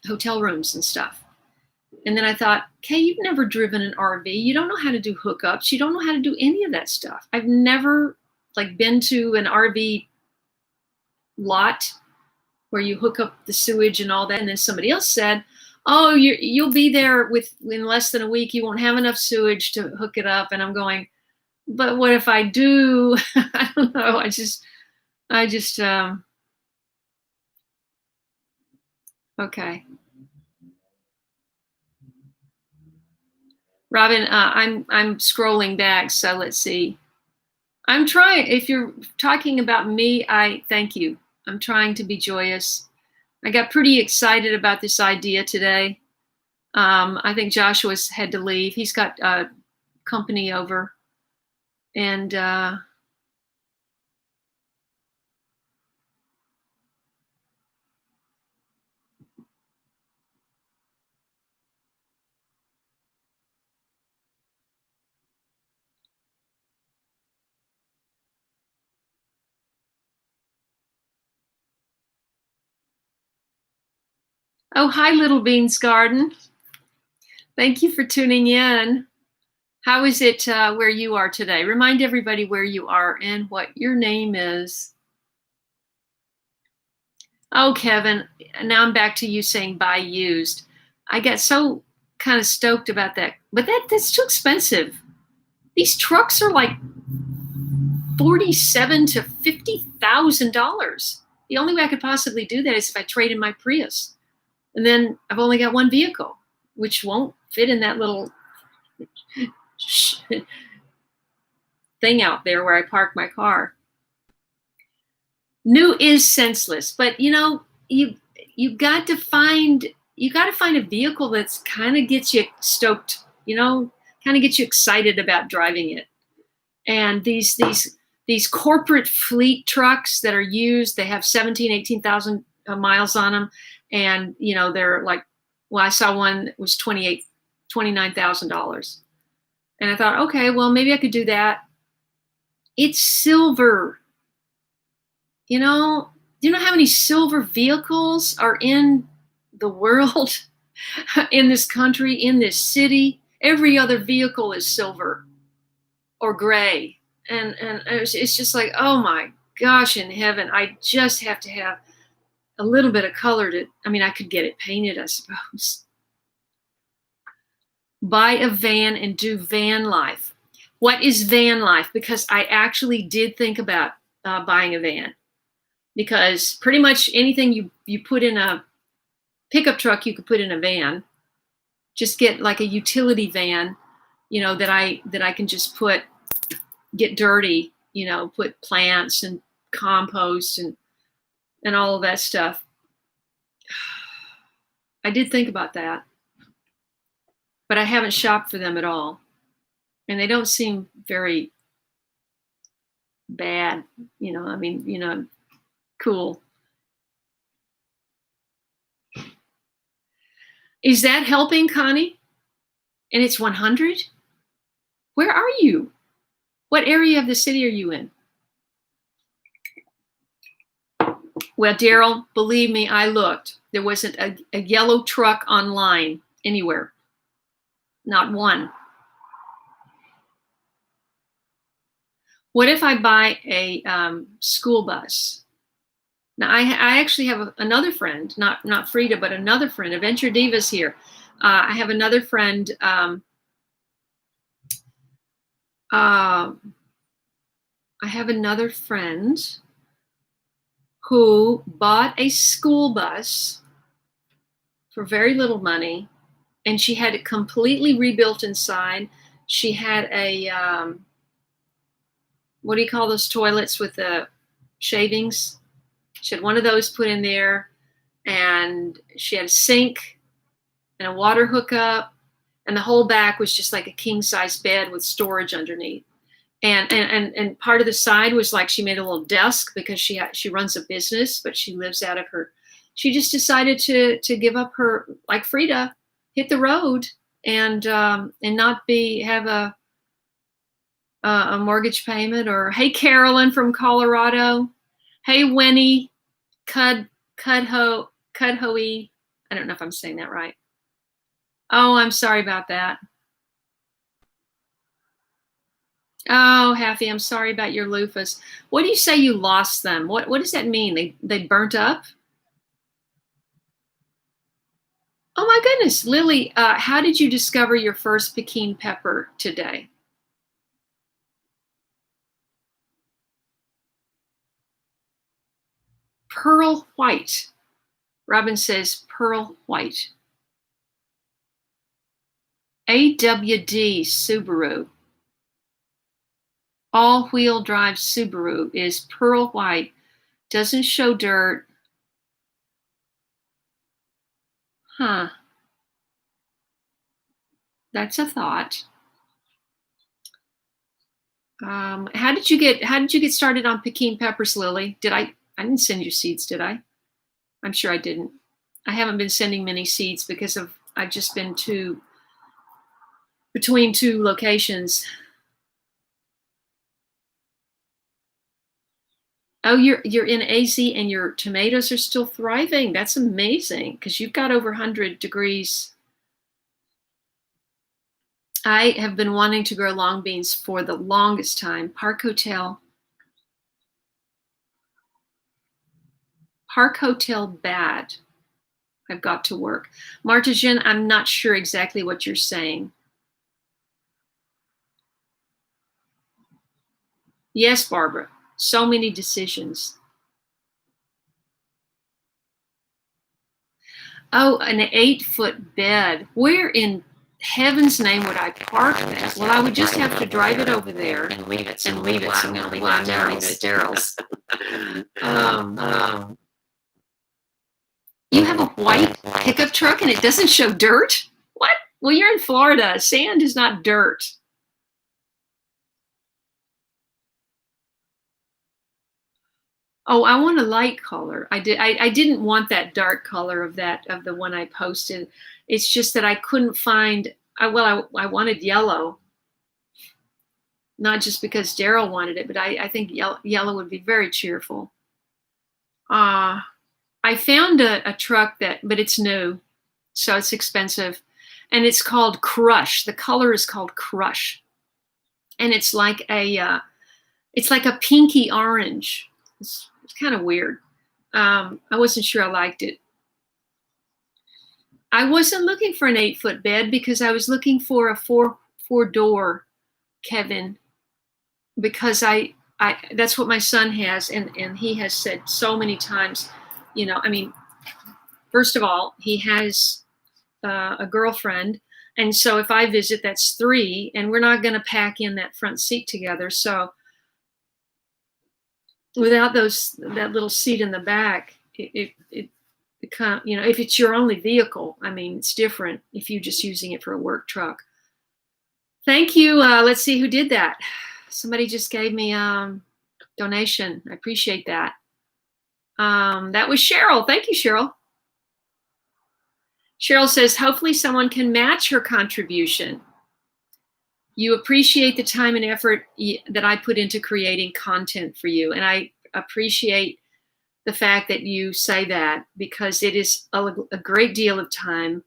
hotel rooms and stuff. And then I thought, Kay, you've never driven an RV. You don't know how to do hookups. You don't know how to do any of that stuff. I've never been to an RV lot where you hook up the sewage and all that. And then somebody else said, oh, you'll be there in less than a week. You won't have enough sewage to hook it up. And I'm going, but what if I do? I don't know. Okay. Robin, I'm scrolling back, so let's see. I'm trying. If you're talking about me, I thank you. I'm trying to be joyous. I got pretty excited about this idea today. I think Joshua's had to leave. He's got company over, and oh, hi, Little Beans Garden. Thank you for tuning in. How is it where you are today? Remind everybody where you are and what your name is. Oh, Kevin, now I'm back to you saying buy used. I got so kind of stoked about that, but that's too expensive. These trucks are like $47,000 to $50,000. The only way I could possibly do that is if I trade in my Prius, and then I've only got one vehicle, which won't fit in that little thing out there where I park my car. New is senseless, but you got to find a vehicle that's kind of gets you stoked, kind of gets you excited about driving it. And these corporate fleet trucks that are used, they have 18,000 miles on them, and they're I saw one that was $29,000, and I thought, okay, well, maybe I could do that. It's silver. Do you know how many silver vehicles are in the world, in this country, in this city? Every other vehicle is silver or gray. And it's just like, oh my gosh, in heaven, I just have to have a little bit of color to, I mean, I could get it painted, I suppose. Buy a van and do van life. What is van life? Because I actually did think about buying a van, because pretty much anything you put in a pickup truck, you could put in a van. Just get like a utility van, that I can just get dirty, put plants and compost and all of that stuff. I did think about that, but I haven't shopped for them at all. And they don't seem very bad, cool. Is that helping, Connie? And it's 100? Where are you? What area of the city are you in? Well, Daryl, believe me, I looked. There wasn't a yellow truck online anywhere. Not one. What if I buy a school bus? Now, I actually have another friend, not Frida, but another friend, Adventure Divas here. I have another friend. I have another friend who bought a school bus for very little money, and she had it completely rebuilt inside. She had a, what do you call those toilets with the shavings? She had one of those put in there, and she had a sink and a water hookup, and the whole back was just like a king-size bed with storage underneath. And part of the side was like she made a little desk because she runs a business, but she lives out of her. She just decided to give up her, like Frida, hit the road and not have a mortgage payment. Or hey, Carolyn from Colorado. Hey, Winnie Cudhoe. I don't know if I'm saying that right. Oh, I'm sorry about that. Oh, Happy, I'm sorry about your loofahs. What do you say you lost them? What does that mean? They burnt up? Oh my goodness, Lily, how did you discover your first Peking pepper today? Pearl white. Robin says pearl white. AWD Subaru. All-wheel drive Subaru is pearl white. Doesn't show dirt. Huh. That's a thought. How did you get started on Peking peppers, Lily? I didn't send you seeds, did I? I'm sure I didn't. I haven't been sending many seeds because I've just been between two locations. Oh, you're in AZ and your tomatoes are still thriving. That's amazing because you've got over 100 degrees. I have been wanting to grow long beans for the longest time. Park Hotel bad. I've got to work. Martijan, I'm not sure exactly what you're saying. Yes, Barbara. So many decisions. Oh, an 8-foot bed. Where in heaven's name would I park that? Well, I would just have to drive it over there and leave it. and leave it. So I'm going to leave it at Daryl's. You have a white pickup truck and it doesn't show dirt? What? Well, you're in Florida. Sand is not dirt. Oh, I want a light color. I didn't want that dark color of the one I posted. It's just that I couldn't find. I wanted yellow, not just because Daryl wanted it, but I think yellow would be very cheerful. I found a truck but it's new, so it's expensive, and it's called Crush. The color is called Crush, and it's like a pinky orange. It's kind of weird. I wasn't sure I liked it. I wasn't looking for an 8-foot bed because I was looking for a four door, Kevin, because I that's what my son has, and he has said so many times, I mean, first of all, he has a girlfriend, and so if I visit, that's 3, and we're not going to pack in that front seat together. So without that little seat in the back, it if it's your only vehicle, I mean, it's different if you're just using it for a work truck. Thank you. Let's see who did that. Somebody just gave me donation. I appreciate that. That was Cheryl. Thank you, Cheryl. Cheryl says, hopefully someone can match her contribution. You appreciate the time and effort that I put into creating content for you. And I appreciate the fact that you say that, because it is a great deal of time.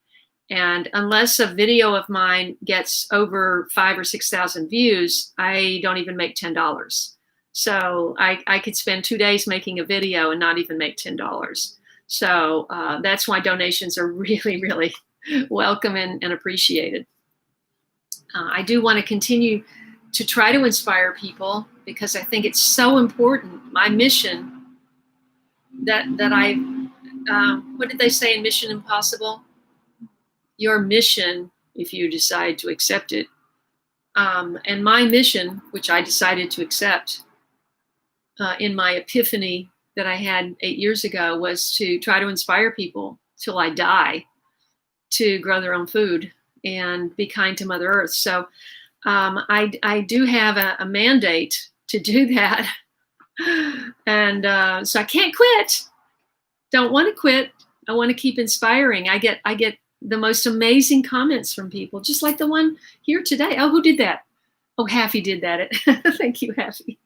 And unless a video of mine gets over 5,000 or 6,000 views, I don't even make $10. So I could spend 2 days making a video and not even make $10. So that's why donations are really, really welcome and appreciated. I do want to continue to try to inspire people, because I think it's so important. My mission that I, what did they say in Mission Impossible? Your mission, if you decide to accept it. And my mission, which I decided to accept in my epiphany that I had 8 years ago, was to try to inspire people till I die to grow their own food and be kind to Mother Earth. So I do have a mandate to do that. And so I can't quit. Don't want to quit. I want to keep inspiring. I get the most amazing comments from people, just like the one here today. Oh, who did that? Oh, Haffy did that. Thank you, Haffy.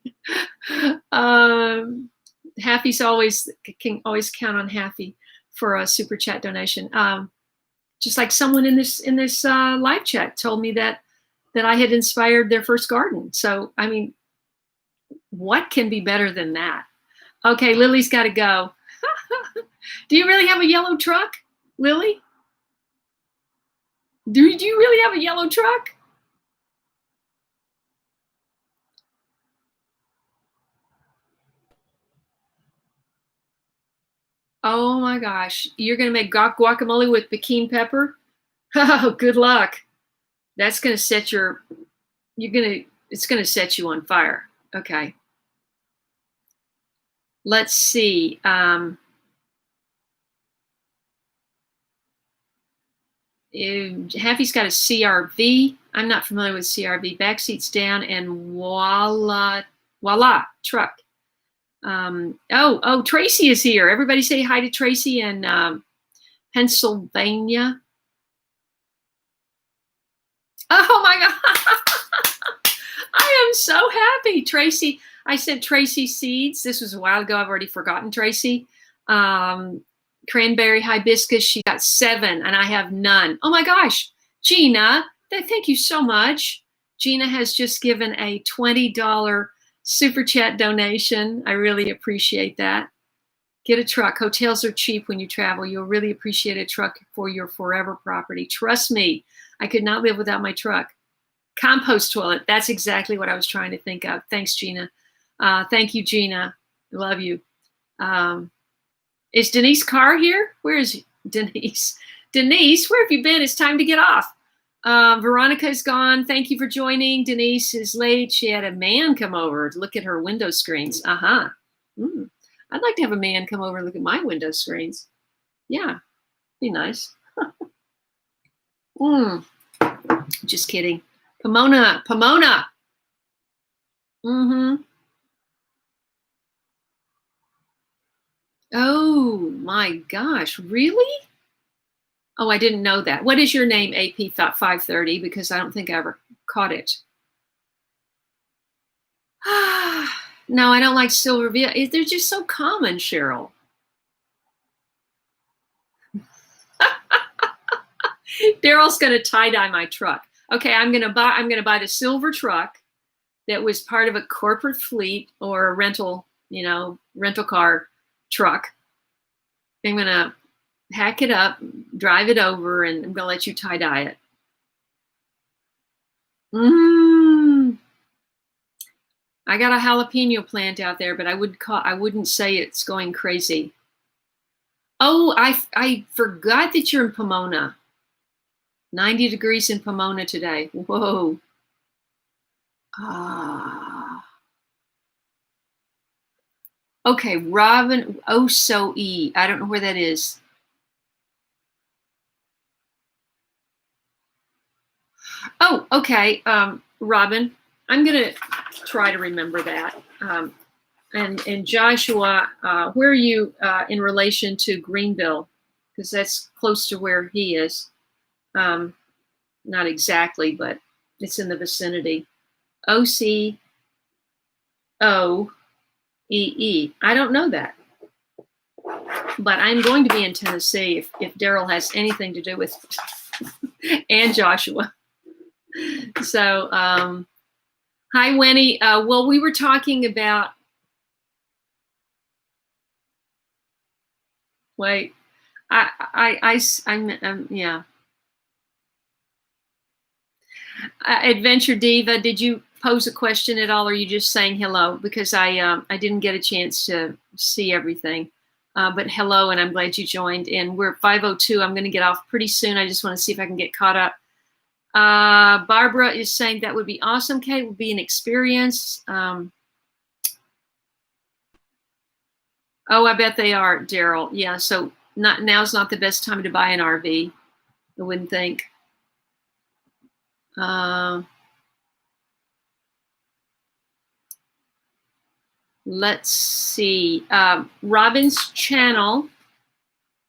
Haffy's can always count on Haffy for a super chat donation. Just like someone in this live chat told me that I had inspired their first garden. So, I mean, what can be better than that? Okay, Lily's got to go. Do you really have a yellow truck, Lily? Do you really have a yellow truck? Oh my gosh, you're gonna make guacamole with pecan pepper? Oh, good luck. That's gonna set it's gonna set you on fire. Okay. Let's see. Happy's got a CRV. I'm not familiar with CRV. Back seats down and voila, truck. Tracy is here. Everybody say hi to Tracy in Pennsylvania. Oh my God. I am so happy. Tracy, I sent Tracy seeds. This was a while ago. I've already forgotten Tracy. Cranberry hibiscus, she got 7 and I have none. Oh my gosh. Gina, thank you so much. Gina has just given a $20 super chat donation. I really appreciate that. Get a truck. Hotels are cheap when you travel. You'll really appreciate a truck for your forever property. Trust me, I could not live without my truck. Compost toilet. That's exactly what I was trying to think of. Thanks, Gina. Thank you, Gina. Love you. Is Denise Carr here? Where is Denise? Denise, where have you been? It's time to get off. Veronica's gone. Thank you for joining. Denise is late. She had a man come over to look at her window screens. I'd like to have a man come over and look at my window screens. Yeah, be nice. Just kidding. Pomona. Oh my gosh, really? Oh, I didn't know that. What is your name, AP 530? Because I don't think I ever caught it. No, I don't like silver veal. They're just so common, Cheryl. Daryl's going to tie dye my truck. Okay, I'm going to buy the silver truck that was part of a corporate fleet or a rental car truck. I'm going to hack it up, drive it over, and I'm going to let you tie dye it. I got a jalapeno plant out there, but I wouldn't say it's going crazy. Oh, I forgot that you're in Pomona. 90 degrees in Pomona today. Whoa. Okay, Robin Osoe. I don't know where that is. Oh, okay. Robin, I'm gonna try to remember that. And Joshua, where are you in relation to Greenville? Because that's close to where he is. Not exactly, but it's in the vicinity. OCOEE. I don't know that. But I'm going to be in Tennessee if Daryl has anything to do with it. And Joshua. So, hi, Winnie. Well, we were talking about, wait, I'm yeah. Adventure Diva, did you pose a question at all, or are you just saying hello? Because I didn't get a chance to see everything. But hello, and I'm glad you joined. And we're at 5:02. I'm going to get off pretty soon. I just want to see if I can get caught up. Barbara is saying that would be awesome, Kate. It would be an experience. Oh, I bet they are, Daryl. Yeah, so now's not the best time to buy an RV, I wouldn't think. Let's see. Robin's channel,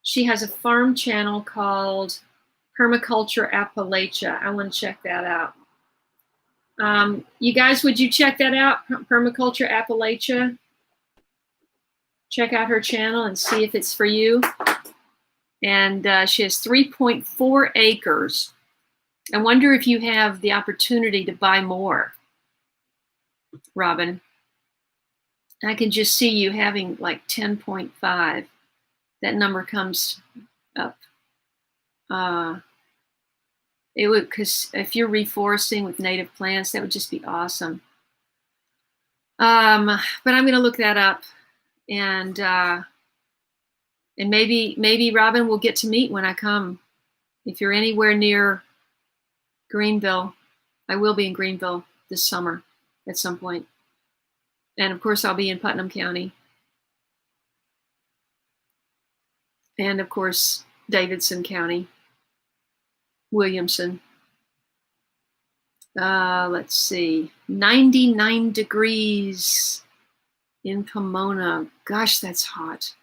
she has a farm channel called Permaculture Appalachia. I want to check that out. You guys, would you check that out? Permaculture Appalachia? Check out her channel and see if it's for you. And she has 3.4 acres. I wonder if you have the opportunity to buy more, Robin. I can just see you having like 10.5. That number comes up. It would, because if you're reforesting with native plants, that would just be awesome. But I'm going to look that up, and maybe Robin will get to meet when I come. If you're anywhere near Greenville, I will be in Greenville this summer at some point. And of course, I'll be in Putnam County. And of course, Davidson County, Williamson. Let's see, 99 degrees in Pomona. Gosh, that's hot.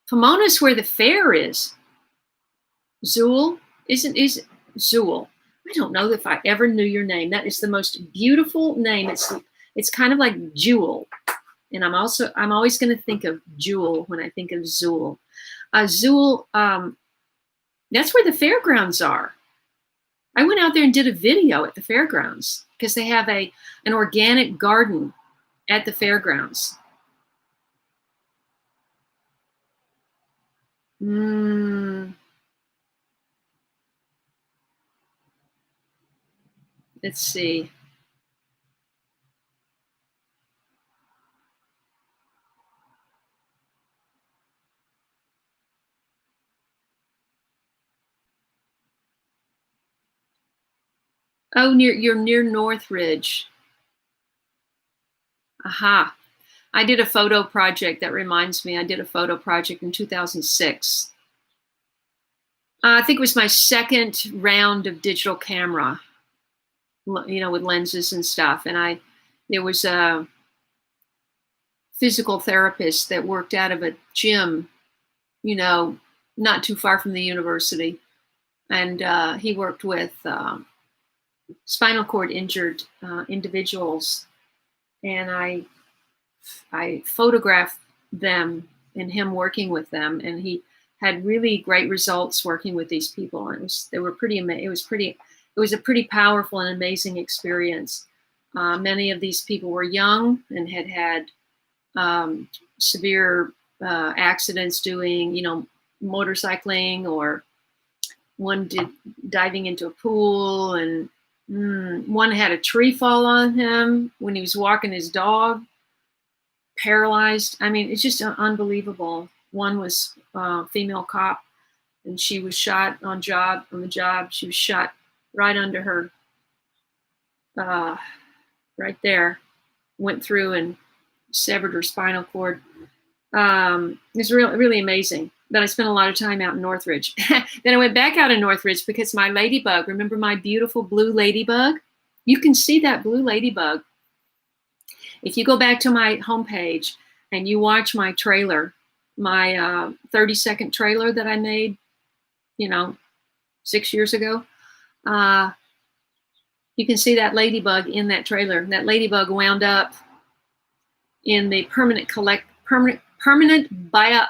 Pomona's where the fair is. Zool? Is Zool? I don't know if I ever knew your name. That is the most beautiful name. It's kind of like Jewel. And I'm always going to think of Jewel when I think of Zool. Zool, that's where the fairgrounds are. I went out there and did a video at the fairgrounds because they have an organic garden at the fairgrounds. Let's see. Oh, you're near Northridge. Aha. I did a photo project. That reminds me, I did a photo project in 2006. I think it was my second round of digital camera, with lenses and stuff. And there was a physical therapist that worked out of a gym, not too far from the university. And he worked with spinal cord injured individuals. And I photographed them and him working with them. And he had really great results working with these people. And they were pretty amazing. It was a pretty powerful and amazing experience. Many of these people were young and had severe accidents doing, motorcycling, or one did diving into a pool, and one had a tree fall on him when he was walking his dog, paralyzed. I mean, it's just unbelievable. One was a female cop, and she was shot on the job. She was shot right under her, right there, went through and severed her spinal cord. It's really, really amazing. But I spent a lot of time out in Northridge. Then I went back out in Northridge because my ladybug, remember my beautiful blue ladybug? You can see that blue ladybug. If you go back to my homepage and you watch my trailer, my 30-second trailer that I made, 6 years ago, you can see that ladybug in that trailer. That ladybug wound up in the permanent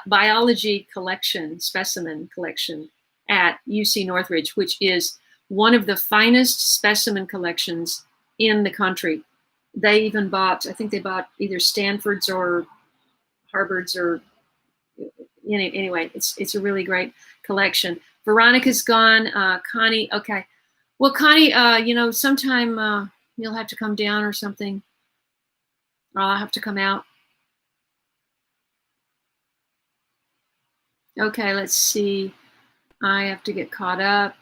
biology collection, specimen collection at UC Northridge, which is one of the finest specimen collections in the country. They even I think they bought either Stanford's or Harvard's, or anyway, it's a really great collection. Veronica's gone. Connie, okay. Well, Connie, sometime you'll have to come down or something. Or I'll have to come out. Okay, let's see. I have to get caught up.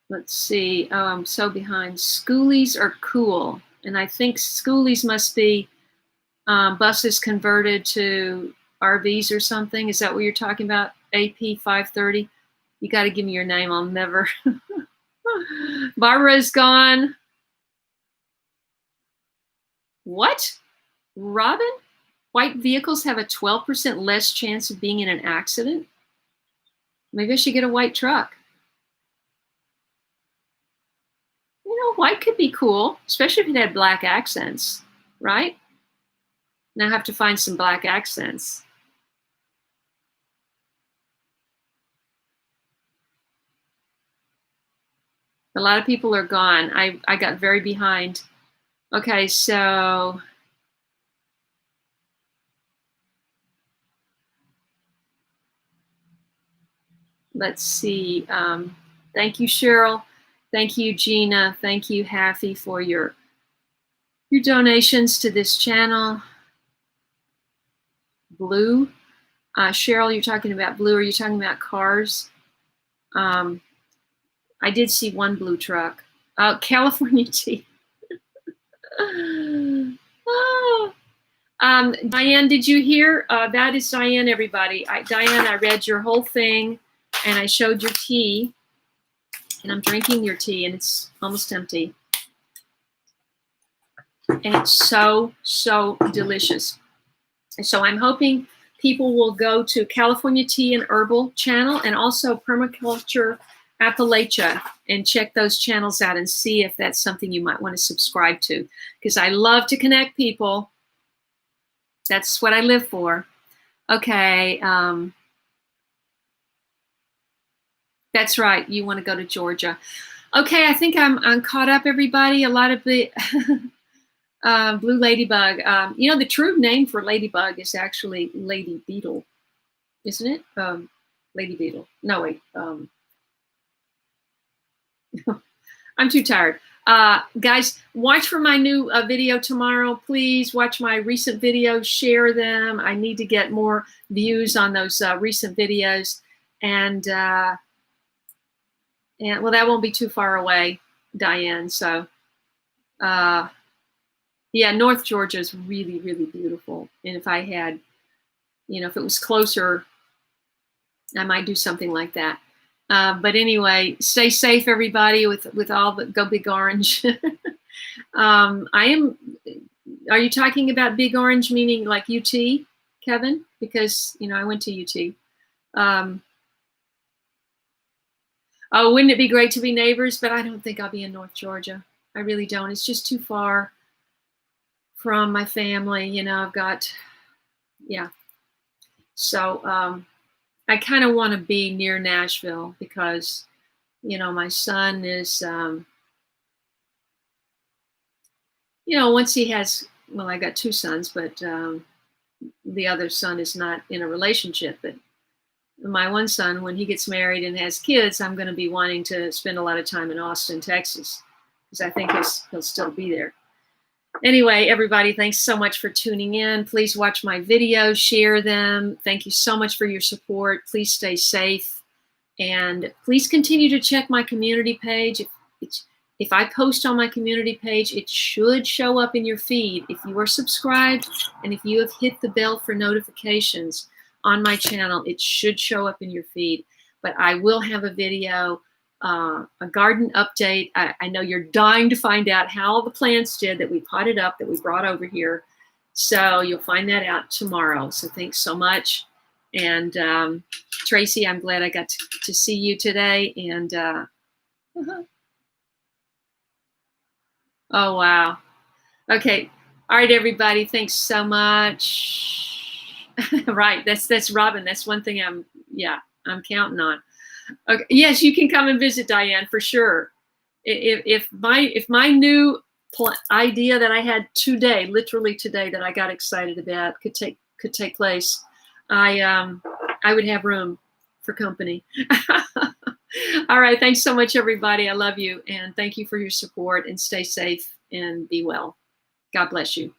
Let's see. Oh, I'm so behind. Schoolies are cool. And I think schoolies must be buses converted to RVs or something. Is that what you're talking about? AP 530? You got to give me your name. I'll never. Barbara's gone. What? Robin? White vehicles have a 12% less chance of being in an accident? Maybe I should get a white truck. White could be cool, especially if it had black accents, right? Now I have to find some black accents. A lot of people are gone. I got very behind. Okay, so let's see. Thank you, Cheryl. Thank you, Gina. Thank you, Haffy, for your donations to this channel. Blue. Cheryl, you're talking about blue. Are you talking about cars? I did see one blue truck. California tea. Diane, did you hear? That is Diane, everybody. Diane, I read your whole thing, and I showed your tea. And I'm drinking your tea, and it's almost empty. And it's so, so delicious. And so I'm hoping people will go to California Tea and Herbal channel, and also Permaculture Appalachia, and check those channels out and see if that's something you might want to subscribe to. Because I love to connect people. That's what I live for. Okay. That's right. You want to go to Georgia. Okay, I think I'm caught up, everybody. A lot of the blue ladybug. The true name for ladybug is actually lady beetle, isn't it? Lady beetle. No, wait. I'm too tired. Guys, watch for my new video tomorrow. Please watch my recent videos. Share them. I need to get more views on those recent videos. And well, that won't be too far away, Diane. So, yeah, North Georgia is really, really beautiful. And if I had, if it was closer, I might do something like that. But anyway, stay safe, everybody, with all the Go Big Orange. Are you talking about Big Orange, meaning like UT, Kevin? Because, I went to UT. Oh, wouldn't it be great to be neighbors? But I don't think I'll be in North Georgia. I really don't. It's just too far from my family. You know, I've got, yeah. So I kind of want to be near Nashville because, you know, my son is, you know, once he has, well, I got two sons, but the other son is not in a relationship. But my one son, when he gets married and has kids, I'm going to be wanting to spend a lot of time in Austin, Texas, because I think he'll still be there. Anyway, everybody, thanks so much for tuning in. Please watch my videos, share them. Thank you so much for your support. Please stay safe. And please continue to check my community page. If I post on my community page, it should show up in your feed. If you are subscribed and if you have hit the bell for notifications on my channel, it should show up in your feed. But I will have a video, a garden update. I know you're dying to find out how the plants did that we potted up, that we brought over here. So you'll find that out tomorrow. So thanks so much. And Tracy, I'm glad I got to see you today. And oh, wow. Okay. All right, everybody. Thanks so much. Right. That's Robin. That's one thing I'm counting on. Okay. Yes, you can come and visit, Diane, for sure. If my new idea that I had today, literally today, that I got excited about could take place, I would have room for company. All right. Thanks so much, everybody. I love you. And thank you for your support, and stay safe and be well. God bless you.